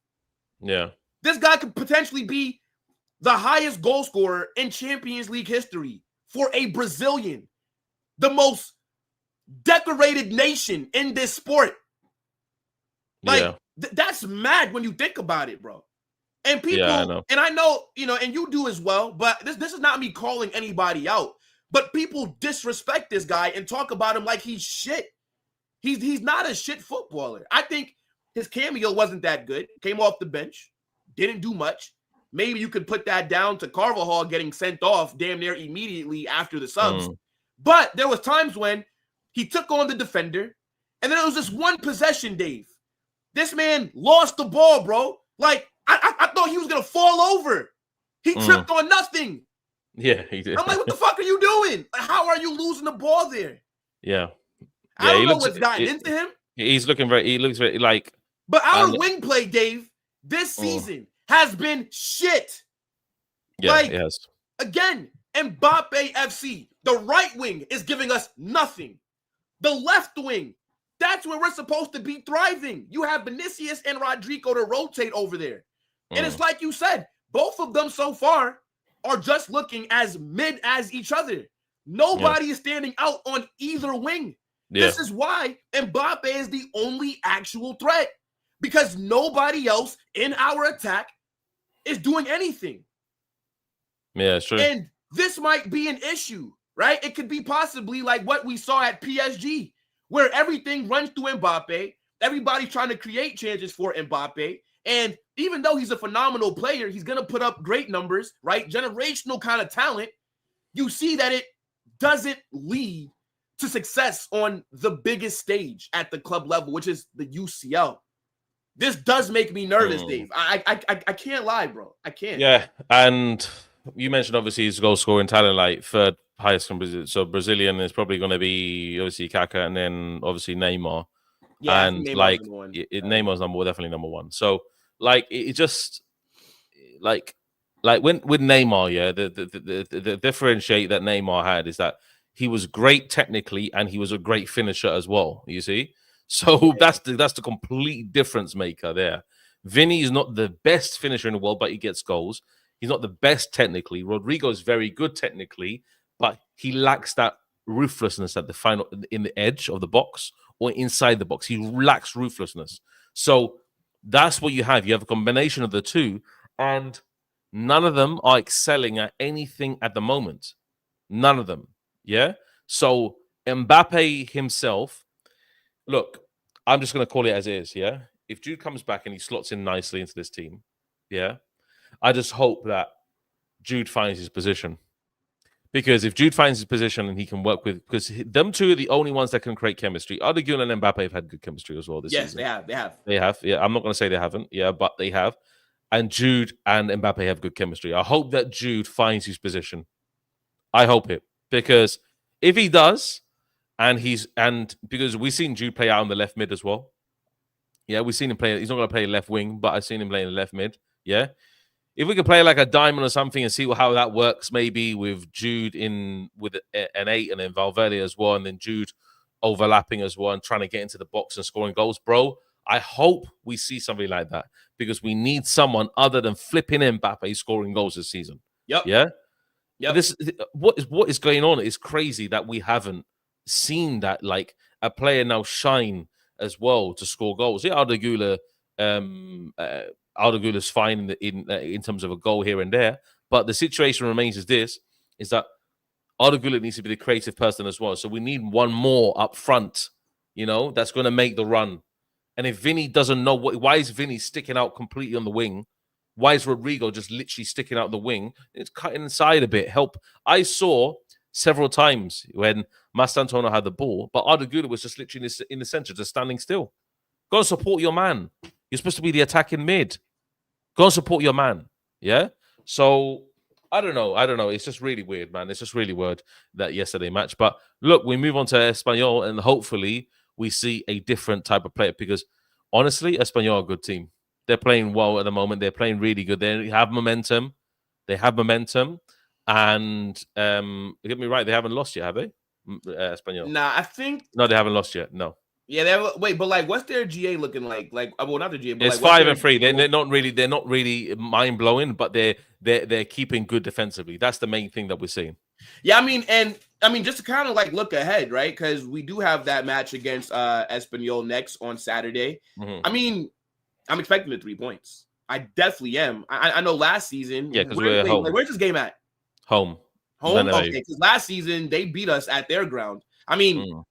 Yeah. This guy could potentially be the highest goal scorer in Champions League history for a Brazilian, the most decorated nation in this sport. Like, that's mad when you think about it, bro. And people, and I know, you know, and you do as well, but this is not me calling anybody out, but people disrespect this guy and talk about him like he's shit. He's not a shit footballer. I think his cameo wasn't that good. Came off the bench, didn't do much. Maybe you could put that down to Carvajal getting sent off damn near immediately after the subs. But there was times when he took on the defender, and then it was just one possession, Dave. This man lost the ball, bro. Like, I thought he was going to fall over. He tripped on nothing. Yeah, he did. I'm like, what the fuck are you doing? Like, how are you losing the ball there? Yeah. I don't know what's gotten into him. He looks very like. But our wing play, Dave, this season has been shit. Yeah, like, yes. Again, Mbappe FC, the right wing is giving us nothing. The left wing, that's where we're supposed to be thriving. You have Vinicius and Rodrigo to rotate over there. And it's like you said, both of them so far are just looking as mid as each other. Nobody is standing out on either wing. Yeah. This is why Mbappe is the only actual threat, because nobody else in our attack is doing anything. Yeah, it's true. And this might be an issue, right? It could be possibly like what we saw at PSG, where everything runs through Mbappe. Everybody's trying to create chances for Mbappe. And even though he's a phenomenal player, he's going to put up great numbers, right? Generational kind of talent. You see that it doesn't lead to success on the biggest stage at the club level, which is the UCL. This does make me nervous, Dave. I can't lie, bro. I can't. Yeah, and you mentioned obviously his goal scoring talent, like third highest from Brazil. So Brazilian is probably going to be obviously Kaká and then obviously Neymar. Yeah, and like Neymar's definitely number one. So like it just like when with Neymar, yeah, the differentiate that Neymar had is that he was great technically and he was a great finisher as well. You see, so that's the complete difference maker there. Vinny is not the best finisher in the world, but he gets goals. He's not the best technically. Rodrigo is very good technically, but he lacks that ruthlessness at the final in the edge of the box or inside the box. He lacks ruthlessness. So that's what you have. You have a combination of the two, and none of them are excelling at anything at the moment. None of them. Yeah. So Mbappe himself, look, I'm just going to call it as it is. Yeah. If Jude comes back and he slots in nicely into this team, yeah, I just hope that Jude finds his position. Because if Jude finds his position and he can work with, because them two are the only ones that can create chemistry. Arda and Mbappe have had good chemistry as well this season. Yes, they have. They have. Yeah, I'm not going to say they haven't. Yeah, but they have. And Jude and Mbappe have good chemistry. I hope that Jude finds his position. I hope it. Because if he does, and because we've seen Jude play out on the left mid as well. Yeah, we've seen him play. He's not going to play left wing, but I've seen him play in the left mid. Yeah. If we could play like a diamond or something and see how that works, maybe with Jude in with an 8 and then Valverde as well, and then Jude overlapping as well and trying to get into the box and scoring goals, bro. I hope we see something like that because we need someone other than flipping Mbappe scoring goals this season. Yep. Yeah. Yep. What is going on? It's crazy that we haven't seen that, like a player now shine as well to score goals. Yeah, Arda Güler's fine in terms of a goal here and there, but the situation remains is that Arda Güler needs to be the creative person as well. So we need one more up front, that's going to make the run. And if Vinny doesn't know why is Vinny sticking out completely on the wing? Why is Rodrigo just literally sticking out the wing? It's cutting inside a bit. Help. I saw several times when Mastantuono had the ball, but Arda Güler was just literally in the center, just standing still. Go and support your man. You're supposed to be the attacking mid. Go and support your man. Yeah? So, I don't know. It's just really weird, man. It's just really weird, that yesterday match. But look, we move on to Espanyol, and hopefully we see a different type of player because, honestly, Espanyol are a good team. They're playing well at the moment. They're playing really good. They have momentum. And get me right, they haven't lost yet, have they? Espanyol. Nah, I think... No, they haven't lost yet. No. Yeah, they have. Wait, but like, what's their GA looking like? Like, well, not the GA, but it's like, 5-3. They're not really mind blowing, but they're keeping good defensively. That's the main thing that we're seeing. Yeah, I mean, just to kind of like look ahead, right? Because we do have that match against Espanyol next on Saturday. Mm-hmm. I mean, I'm expecting the 3 points. I definitely am. I know last season. Yeah, because we're home. Like, where's this game at? Home. Okay, because last season they beat us at their ground. I mean,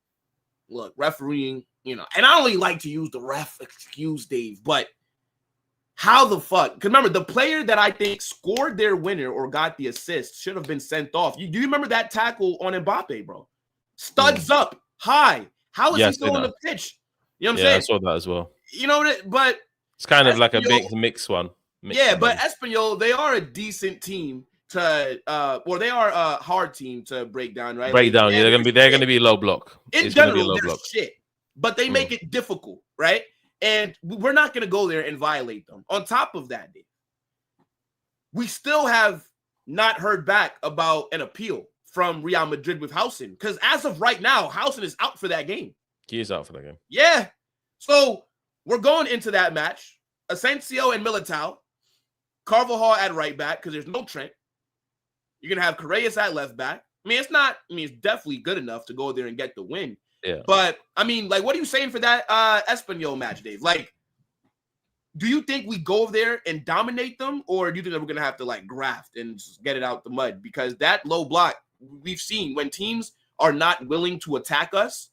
look, refereeing. And I don't really like to use the ref excuse, Dave, but how the fuck? Because remember, the player that I think scored their winner or got the assist should have been sent off. Do you remember that tackle on Mbappe, bro? Studs up, high. How is he still on the pitch? You know what I'm saying? I saw that as well. But it's kind of like a mix one. But Espanyol, they are a decent team or they are a hard team to break down, right? They're gonna be low block. In general, they're shit. But they make it difficult, right? And we're not going to go there and violate them. On top of that, we still have not heard back about an appeal from Real Madrid with Housen. Because as of right now, Housen is out for that game. He is out for that game. Yeah. So we're going into that match. Asensio and Militao. Carvajal at right back because there's no Trent. You're going to have Correas at left back. I mean, it's not. I mean, it's definitely good enough to go there and get the win. Yeah. But I mean, like, what are you saying for that Espanyol match, Dave? Like, do you think we go there and dominate them, or do you think that we're gonna have to like graft and just get it out the mud? Because that low block we've seen when teams are not willing to attack us,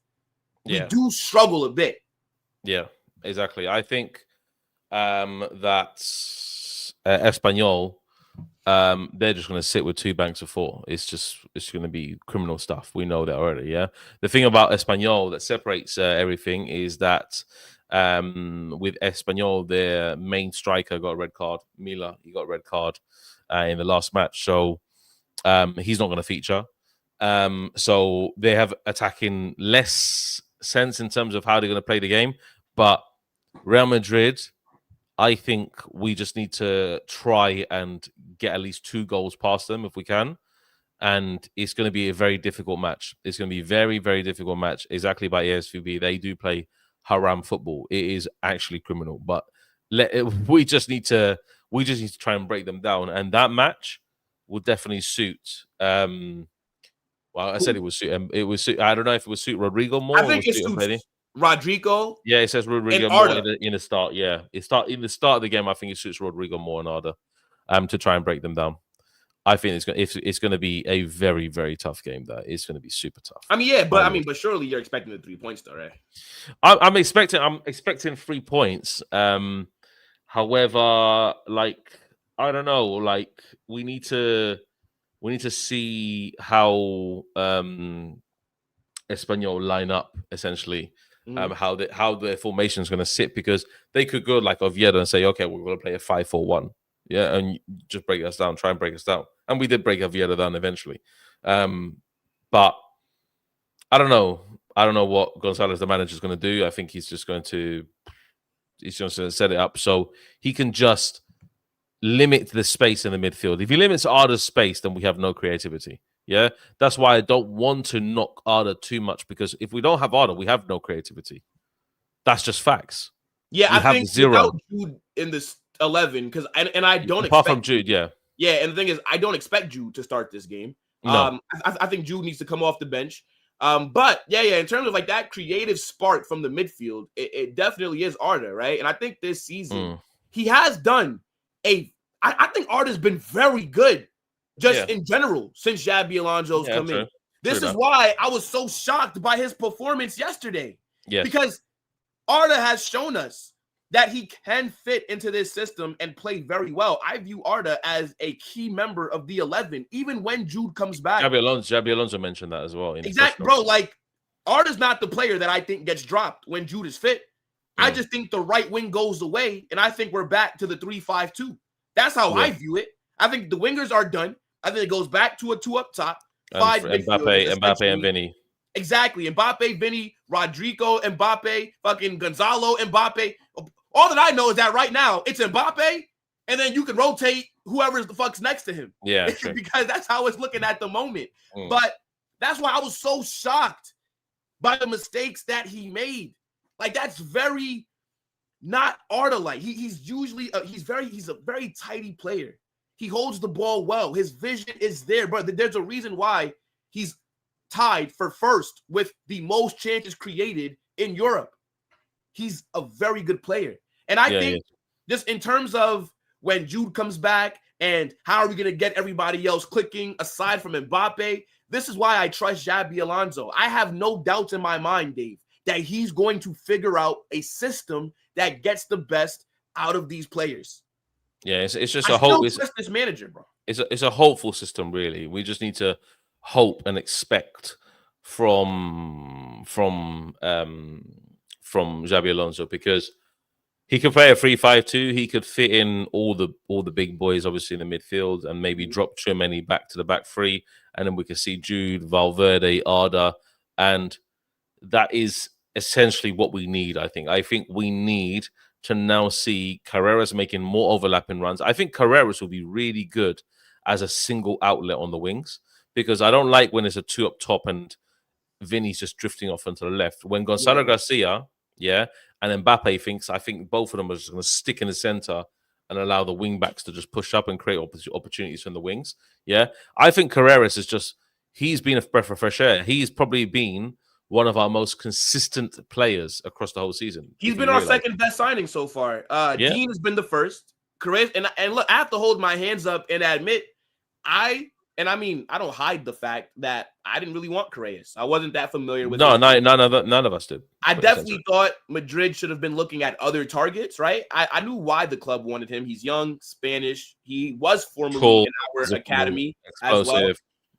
we do struggle a bit. Yeah, exactly. I think that Espanyol, they're just going to sit with 2 banks of 4. It's going to be criminal stuff. We know that already. Yeah. The thing about Espanyol that separates everything is that with Espanyol, their main striker got a red card. Mila, he got a red card in the last match, so he's not going to feature. So they have attacking less sense in terms of how they're going to play the game. But Real Madrid, I think we just need to try and get at least 2 goals past them if we can. And it's going to be a very difficult match. It's going to be a very, very difficult match. Exactly by ASVB. They do play haram football. It is actually criminal. But we just need to try and break them down. And that match will definitely suit. Well, I said it would suit him. It was suit. I don't know if it would suit Rodrigo more. I think it suits Rodrigo. Yeah, it says Rodrigo more in the start. Yeah, in the start of the game. I think it suits Rodrigo more and Arda, to try and break them down. I think it's going to be a very, very tough game. That it's going to be super tough. I mean, yeah, but surely you're expecting the 3 points, though, right? I'm expecting 3 points. However, like I don't know, like we need to see how Espanyol line up essentially. How the formation is going to sit, because they could go like Oviedo and say, okay, we're going to play a 5-4-1, yeah, and just break us down, try and break us down, and we did break Oviedo down eventually. But I don't know what Gonzalez, the manager, is going to do. I think he's just going to set it up so he can just limit the space in the midfield. If he limits Arda's space, then we have no creativity. Yeah, that's why I don't want to knock Arda too much, because if we don't have Arda, we have no creativity. That's just facts. Yeah, I think 0 without Jude in this 11, because I don't apart from Jude, yeah, and the thing is, I don't expect Jude to start this game. No. I think Jude needs to come off the bench. But in terms of like that creative spark from the midfield, it definitely is Arda, right? And I think this season he has done I think Arda's been very good. Just in general, since Xabi Alonso's come in. This is why I was so shocked by his performance yesterday. Yes. Because Arda has shown us that he can fit into this system and play very well. I view Arda as a key member of the 11, even when Jude comes back. Xabi Alonso mentioned that as well. Exactly, bro. Like, Arda's not the player that I think gets dropped when Jude is fit. I just think the right wing goes away, and I think we're back to the 3-5-2. That's how I view it. I think the wingers are done. I think it goes back to a 2 up top. 5 Mbappe and Vinny. Exactly. Mbappe, Vinny, Rodrigo, Mbappe, fucking Gonzalo, Mbappe. All that I know is that right now it's Mbappe, and then you can rotate whoever's the fuck's next to him. Yeah. Because that's how it's looking at the moment. But that's why I was so shocked by the mistakes that he made. Like, that's very not Arda-like. He's usually he's a very tidy player. He holds the ball well. His vision is there, but there's a reason why he's tied for first with the most chances created in Europe. He's a very good player. And I think just in terms of when Jude comes back and how are we going to get everybody else clicking aside from Mbappe, this is why I trust Xabi Alonso. I have no doubts in my mind, Dave, that he's going to figure out a system that gets the best out of these players. Yeah, it's just a hope. It's this manager, bro. It's a hopeful system, really. We just need to hope and expect from Xabi Alonso, because he could play a 3-5-2. He could fit in all the big boys, obviously, in the midfield, and maybe drop Tchouaméni back to the back 3, and then we could see Jude, Valverde, Arda, and that is essentially what we need. I think we need to now see Carreras making more overlapping runs. I think Carreras will be really good as a single outlet on the wings, because I don't like when it's a 2 up top and Vinny's just drifting off onto the left. When Gonzalo Garcia, and Mbappe I think both of them are just going to stick in the center and allow the wing backs to just push up and create opportunities from the wings. Yeah, I think Carreras is he's been a breath of fresh air. He's probably been one of our most consistent players across the whole season. He's been our second best signing so far. Dean has been the first. Correa, and look, I have to hold my hands up and admit, I don't hide the fact that I didn't really want Correa. I wasn't that familiar with none of us did. I definitely thought Madrid should have been looking at other targets, right? I knew why the club wanted him. He's young, Spanish. He was formerly in our academy as well.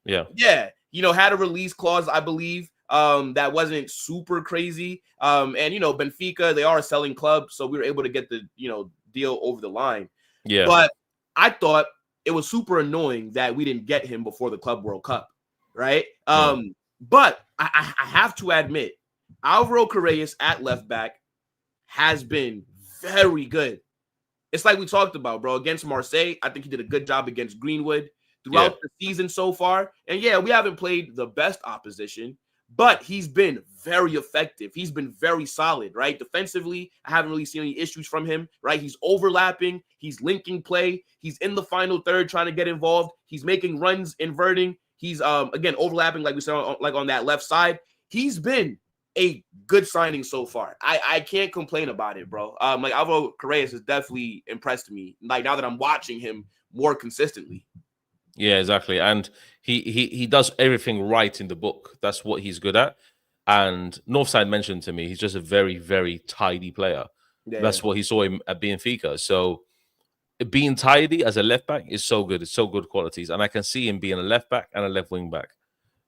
Yeah. Had a release clause, I believe, that wasn't super crazy. And Benfica, they are a selling club, so we were able to get the deal over the line. Yeah. But I thought it was super annoying that we didn't get him before the Club World Cup, right? But I have to admit, Alvaro Correa at left back has been very good. It's like we talked about, bro. Against Marseille, I think he did a good job against Greenwood throughout the season so far. And we haven't played the best opposition, but he's been very effective. He's been very solid, right? Defensively, I haven't really seen any issues from him, right? He's overlapping. He's linking play. He's in the final third trying to get involved. He's making runs, inverting. He's, again, overlapping, like we said, on that left side. He's been a good signing so far. I can't complain about it, bro. Alvaro Correa has definitely impressed me, like, now that I'm watching him more consistently. Yeah, exactly. And he does everything right in the book. That's what he's good at. And Northside mentioned to me, he's just a very, very tidy player. Yeah. That's what he saw him at Benfica. So being tidy as a left back is so good. It's so good qualities. And I can see him being a left back and a left wing back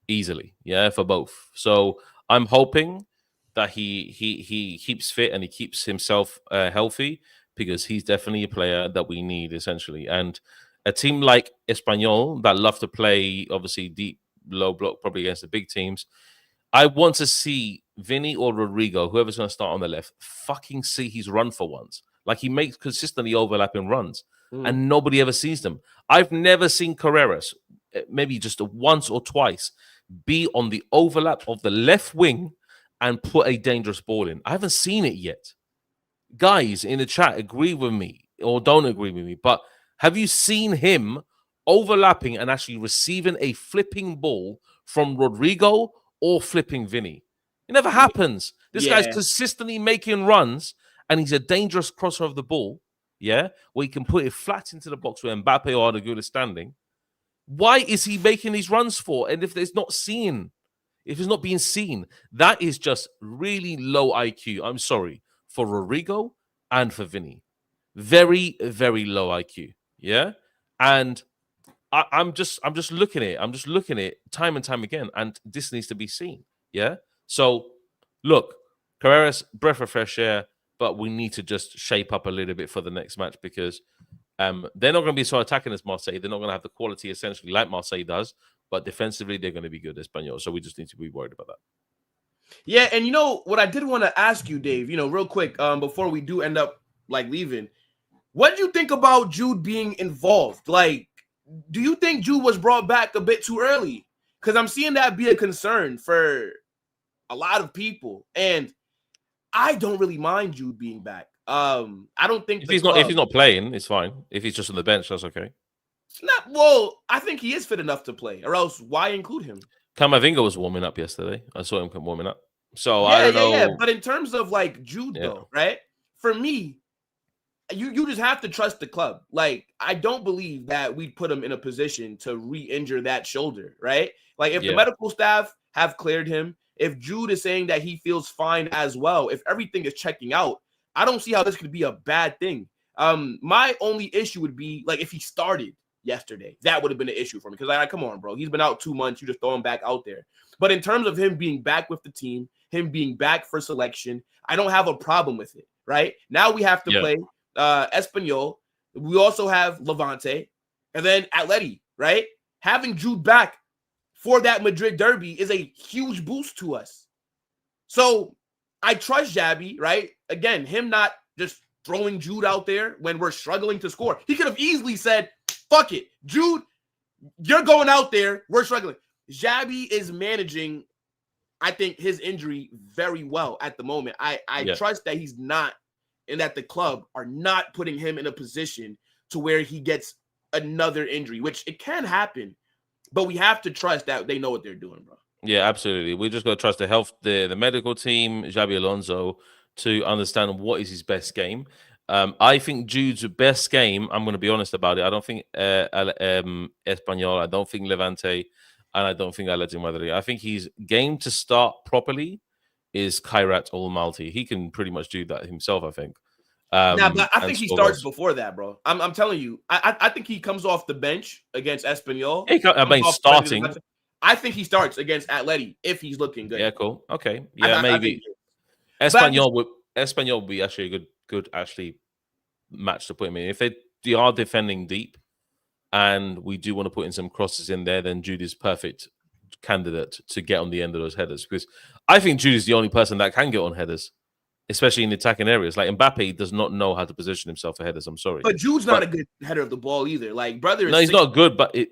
easily. Yeah, for both. So I'm hoping that he keeps fit and he keeps himself healthy, because he's definitely a player that we need, essentially. And a team like Espanyol that love to play, obviously, deep, low block, probably against the big teams, I want to see Vinny or Rodrigo, whoever's going to start on the left, fucking see his run for once. Like, he makes consistently overlapping runs, and nobody ever sees them. I've never seen Carreras, maybe just once or twice, be on the overlap of the left wing and put a dangerous ball in. I haven't seen it yet. Guys in the chat, agree with me or don't agree with me, but have you seen him overlapping and actually receiving a flipping ball from Rodrigo or flipping Vinny? It never happens. This guy's consistently making runs, and he's a dangerous crosser of the ball, where he can put it flat into the box where Mbappe or Arda is standing. Why is he making these runs for? And if it's not being seen, that is just really low IQ. I'm sorry, for Rodrigo and for Vinny. Very, very low IQ. Yeah. And I'm just looking at it. I'm just looking at it time and time again. And this needs to be seen. Yeah. So look, Carreras, breath of fresh air, but we need to just shape up a little bit for the next match, because they're not going to be so attacking as Marseille. They're not going to have the quality essentially like Marseille does, but defensively they're going to be good, Espanyol. So we just need to be worried about that. Yeah, and what I did want to ask you, Dave, real quick, before we do end up leaving, what do you think about Jude being involved? Like, do you think Jude was brought back a bit too early? Because I'm seeing that be a concern for a lot of people, and I don't really mind Jude being back. I don't think if he's not playing, it's fine. If he's just on the bench, that's okay. I think he is fit enough to play, or else why include him? Camavinga was warming up yesterday. I saw him warming up. So I don't know. Yeah. But in terms of Jude, though, right? For me, you just have to trust the club. Like, I don't believe that we'd put him in a position to re-injure that shoulder, right? Like, if the medical staff have cleared him, if Jude is saying that he feels fine as well, if everything is checking out, I don't see how this could be a bad thing. My only issue would be, if he started yesterday, that would have been an issue for me. Because, come on, bro. He's been out 2 months. You just throw him back out there. But in terms of him being back with the team, him being back for selection, I don't have a problem with it, right? Now we have to play Espanyol. We also have Levante. And then Atleti, right? Having Jude back for that Madrid derby is a huge boost to us. So I trust Xabi, right? Again, him not just throwing Jude out there when we're struggling to score. He could have easily said, fuck it, Jude, you're going out there. We're struggling. Xabi is managing, I think, his injury very well at the moment. I trust that he's not, and that the club are not putting him in a position to where he gets another injury, which it can happen. but we have to trust that they know what they're doing, bro. Yeah, absolutely. We just got to trust the medical team, Xabi Alonso, to understand what is his best game. I think Jude's best game, I'm going to be honest about it, I don't think Espanyol, I don't think Levante, and I don't think Atletico Madrid. I think his game to start properly is Kairat Almaty. He can pretty much do that himself, I think. But I think he starts before that, bro. I'm telling you, I think he comes off the bench against Espanyol. I mean, starting. I think he starts against Atleti if he's looking good. Yeah, cool. Okay. Yeah, maybe. Espanyol would be actually a good match to put him in. If they are defending deep and we do want to put in some crosses in there, then Jude is perfect candidate to get on the end of those headers, because I think Jude is the only person that can get on headers, especially in attacking areas. Like Mbappe does not know how to position himself for headers. I'm sorry, but Jude's not a good header of the ball either. Like brother, no, he's not good, but he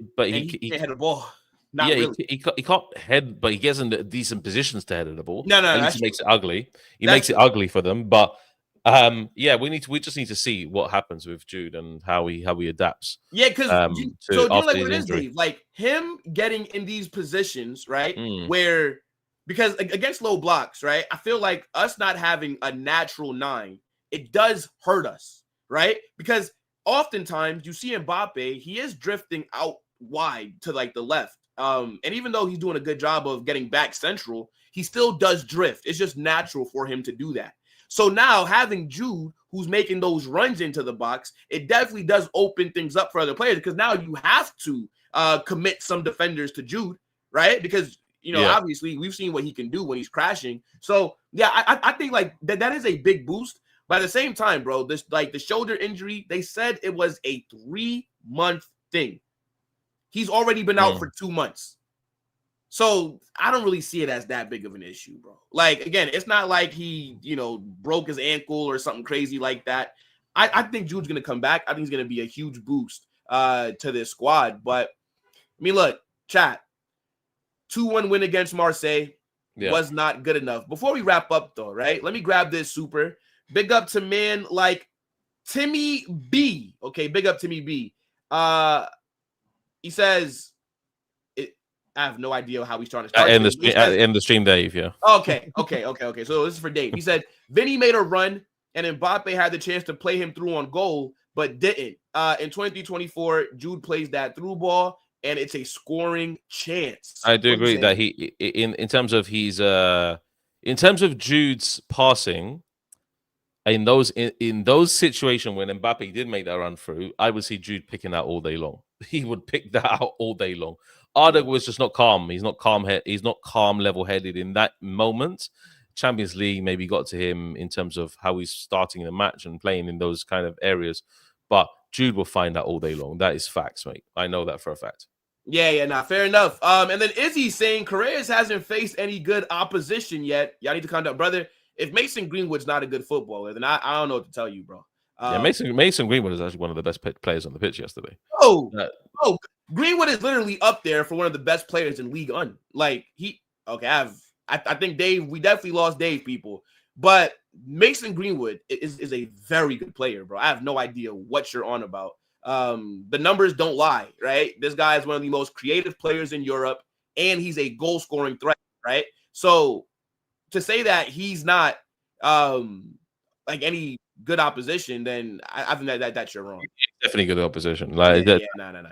can't head the ball. Not yeah, really. he can't head, but he gets in decent positions to head the ball. No, he makes it ugly. He makes it ugly for them. But we just need to see what happens with Jude and how he adapts. Yeah, because so like what it is, Dave, like him getting in these positions, right? Where because against low blocks, right? I feel like us not having a natural 9, it does hurt us, right? Because oftentimes you see Mbappe, he is drifting out wide to like the left. And even though he's doing a good job of getting back central, he still does drift. It's just natural for him to do that. So now having Jude, who's making those runs into the box, it definitely does open things up for other players, because now you have to commit some defenders to Jude, right? Because, obviously we've seen what he can do when he's crashing. So, yeah, I think like that is a big boost. But at the same time, bro, this like the shoulder injury, they said it was a 3-month thing. He's already been out for 2 months. So I don't really see it as that big of an issue, bro. Like, again, it's not like he, broke his ankle or something crazy like that. I think Jude's going to come back. I think he's going to be a huge boost to this squad. But, I mean, look, chat, 2-1 win against Marseille was not good enough. Before we wrap up, though, right, let me grab this super. Big up to man like Timmy B. Okay, big up Timmy B. He says, I have no idea how he's trying to start. End the stream, Dave, yeah. Okay. So this is for Dave. He said, Vinny made a run, and Mbappe had the chance to play him through on goal, but didn't. In 2024, Jude plays that through ball, and it's a scoring chance. I do agree that he, in terms of Jude's passing, in those situations when Mbappe did make that run through, I would see Jude picking that all day long. He would pick that out all day long. Arda was just not calm. He's not calm, level-headed in that moment. Champions League maybe got to him in terms of how he's starting the match and playing in those kind of areas. But Jude will find that all day long. That is facts, mate. I know that for a fact. Yeah, fair enough. And then Izzy's saying Correas hasn't faced any good opposition yet. Y'all need to contact brother. If Mason Greenwood's not a good footballer, then I don't know what to tell you, bro. Mason Greenwood is actually one of the best players on the pitch yesterday. Greenwood is literally up there for one of the best players in League One. Like I think Dave, we definitely lost Dave, people, but Mason Greenwood is a very good player, bro. I have no idea what you're on about. The numbers don't lie, right? This guy is one of the most creative players in Europe, and he's a goal scoring threat, right? So to say that he's not like any good opposition, then I think that's you're wrong. Definitely good opposition. Like no,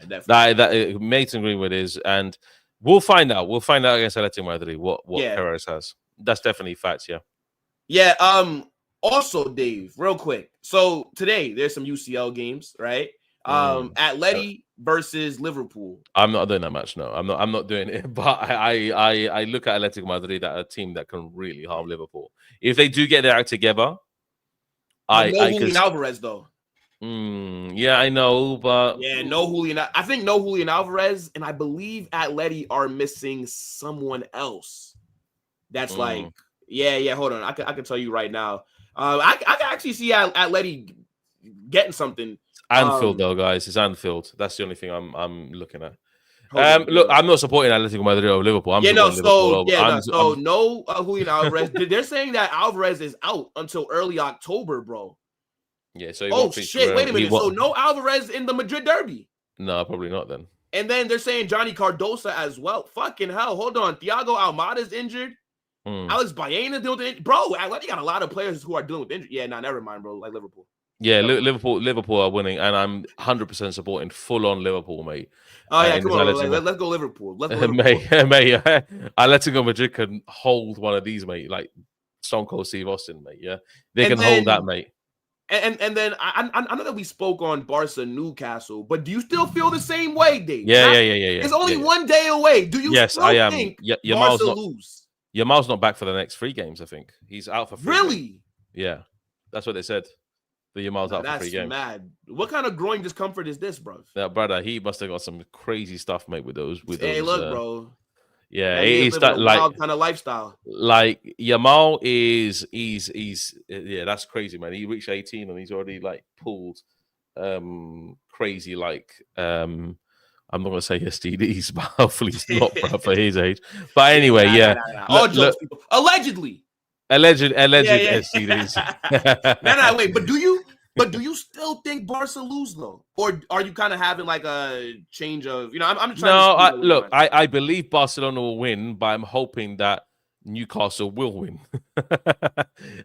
definitely. That Mason Greenwood is, and we'll find out. We'll find out against Atletico Madrid what Perez has. That's definitely facts. Yeah. Yeah. Also, Dave, real quick. So today there's some UCL games, right? Atleti versus Liverpool. I'm not doing that match. No, I'm not doing it. But I look at Atletico Madrid at a team that can really harm Liverpool if they do get their act together. Julian Alvarez though. Yeah, I know, but no Julian. I think no Julian Alvarez, and I believe Atleti are missing someone else. That's like, hold on, I can tell you right now. I can actually see Atleti getting something. Anfield though, guys, it's Anfield. That's the only thing I'm looking at. Look, I'm not supporting Atletico Madrid or Liverpool. No Julian Alvarez. They're saying that Alvarez is out until early October, bro. Yeah, so wait a minute. So no Alvarez in the Madrid derby? No, probably not then. And then they're saying Johnny Cardoso as well. Fucking hell. Hold on. Thiago Almada's injured. Alex Baena dealing with injury. Bro, Atleti got a lot of players who are dealing with injury. Yeah, never mind, bro. Like Liverpool. Yeah, Liverpool are winning, and I'm 100% supporting full-on Liverpool, mate. Oh, yeah, come on. Let's go Liverpool. Let's go Liverpool. Mate, Atletico Madrid can hold one of these, mate, like Stone Cold Steve Austin, mate, yeah? They can hold that, mate. And then I know that we spoke on Barca Newcastle, but do you still feel the same way, Dave? Yeah. It's only 1 day away. Do you still think Barca lose? Yamal's not back for the next 3 games, I think. He's out for 3 Really? games. Yeah. That's what they said. The Yamal's out for 3 games. That's mad. What kind of groin discomfort is this, bro? Yeah, brother, he must have got some crazy stuff, mate, with those. Hey, look, bro. Yeah, he's that wild kind of lifestyle. Like Yamal is, yeah, that's crazy, man. He reached 18 and he's already like pulled crazy, like I'm not gonna say STDs, but hopefully it's not for his age. But anyway, yeah. All jokes, people. Alleged STDs. No, wait, but do you still think Barca lose though, or are you kind of having like a change of, I'm trying. No, I believe Barcelona will win, but I'm hoping that Newcastle will win.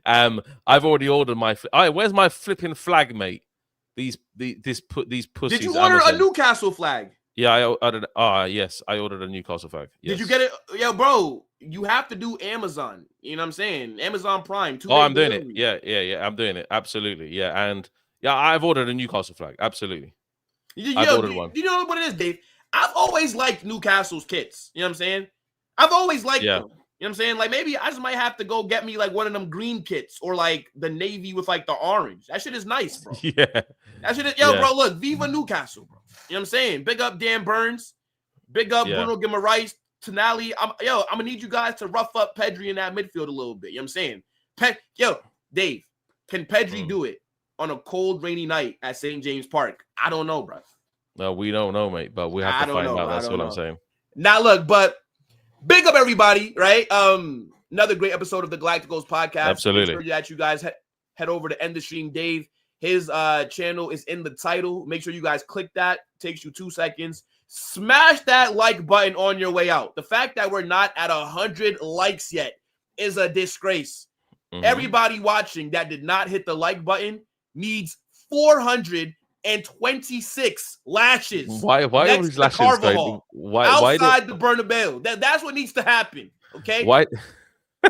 I've already ordered my. Where's my flipping flag, mate? These pussies. Did you order a Newcastle flag? Yeah, I ordered. Yes, I ordered a Newcastle flag. Yes. Did you get it? Yeah, bro. You have to do Amazon. You know what I'm saying? Amazon Prime. I'm doing it. Yeah. I'm doing it. Absolutely. Yeah, and yeah, I've ordered a Newcastle flag. Absolutely. I've ordered one. You know what it is, Dave? I've always liked Newcastle's kits. You know what I'm saying? I've always liked them. You know what I'm saying? Like maybe I just might have to go get me like one of them green kits or like the navy with like the orange. That shit is nice, bro. Yeah. That shit is, bro, look, Viva Newcastle, bro. You know what I'm saying? Big up Dan Burns. Big up Bruno Guimaraes. Tonali. I'm gonna need you guys to rough up Pedri in that midfield a little bit. You know what I'm saying? Dave, can Pedri do it on a cold, rainy night at St. James Park? I don't know, bro. No, we don't know, mate, but we have to find out. That's what I'm saying. Now look, but big up everybody, right? Another great episode of the Galacticos podcast. Absolutely. Make sure that you guys head over to End the Stream Dave. His channel is in the title. Make sure you guys click that. Takes you 2 seconds. Smash that like button on your way out. The fact that we're not at 100 likes yet is a disgrace. Everybody watching that did not hit the like button needs 426 lashes. Why all these lashes? Outside the Bernabéu. That's what needs to happen. Okay. Why?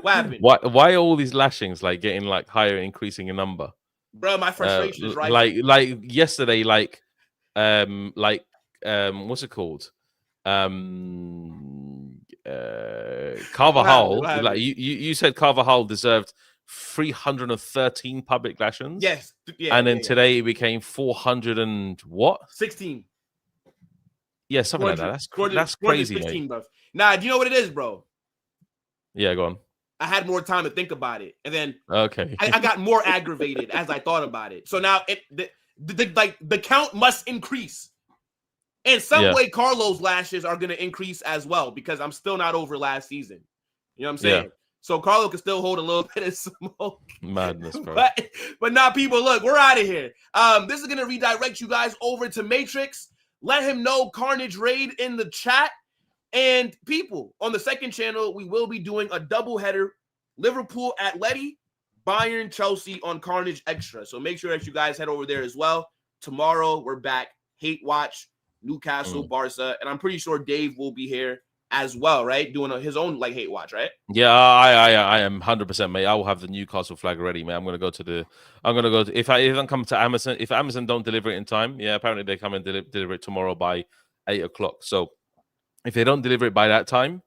What happened? Why all these lashings like getting like higher, increasing in number? Bro, my frustration is right. Like yesterday, what's it called? Carvajal. Like you said, Carvajal deserved 313 public lashings. Yes. And then today it became 400 and what? 16. Yeah, something like that. That's crazy, 16, bro. Nah, do you know what it is, bro? Yeah, go on. I had more time to think about it, and then okay, I got more aggravated as I thought about it. So now the count must increase. In some way, Carlos' lashes are going to increase as well because I'm still not over last season. You know what I'm saying? Yeah. So Carlo can still hold a little bit of smoke. Madness, bro. But now, people, look, we're out of here. This is going to redirect you guys over to Matrix. Let him know Carnage Raid in the chat. And people, on the second channel, we will be doing a doubleheader. Liverpool Atleti, Bayern Chelsea on Carnage Extra. So make sure that you guys head over there as well. Tomorrow, we're back. Hate Watch, Newcastle, Barca. And I'm pretty sure Dave will be here as well, right? Doing his own like Hate Watch, right? Yeah, I am 100%, mate. I will have the Newcastle flag ready, man. I'm gonna go to if I don't come to Amazon, if Amazon don't deliver it in time, apparently they come and deliver it tomorrow by 8 o'clock. So if they don't deliver it by that time,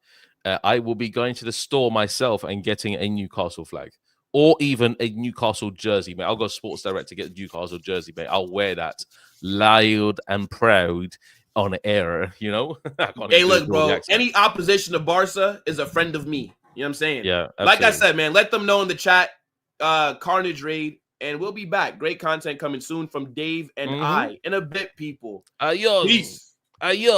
I will be going to the store myself and getting a Newcastle flag or even a Newcastle jersey, mate. I'll go Sports Direct to get a Newcastle jersey, mate. I'll wear that loud and proud on air, you know? Hey, look, bro, any opposition to Barca is a friend of me. You know what I'm saying? Yeah, absolutely. Like I said, man, let them know in the chat, Carnage Raid, and we'll be back. Great content coming soon from Dave and I. In a bit, people. Adios. Peace. Adios.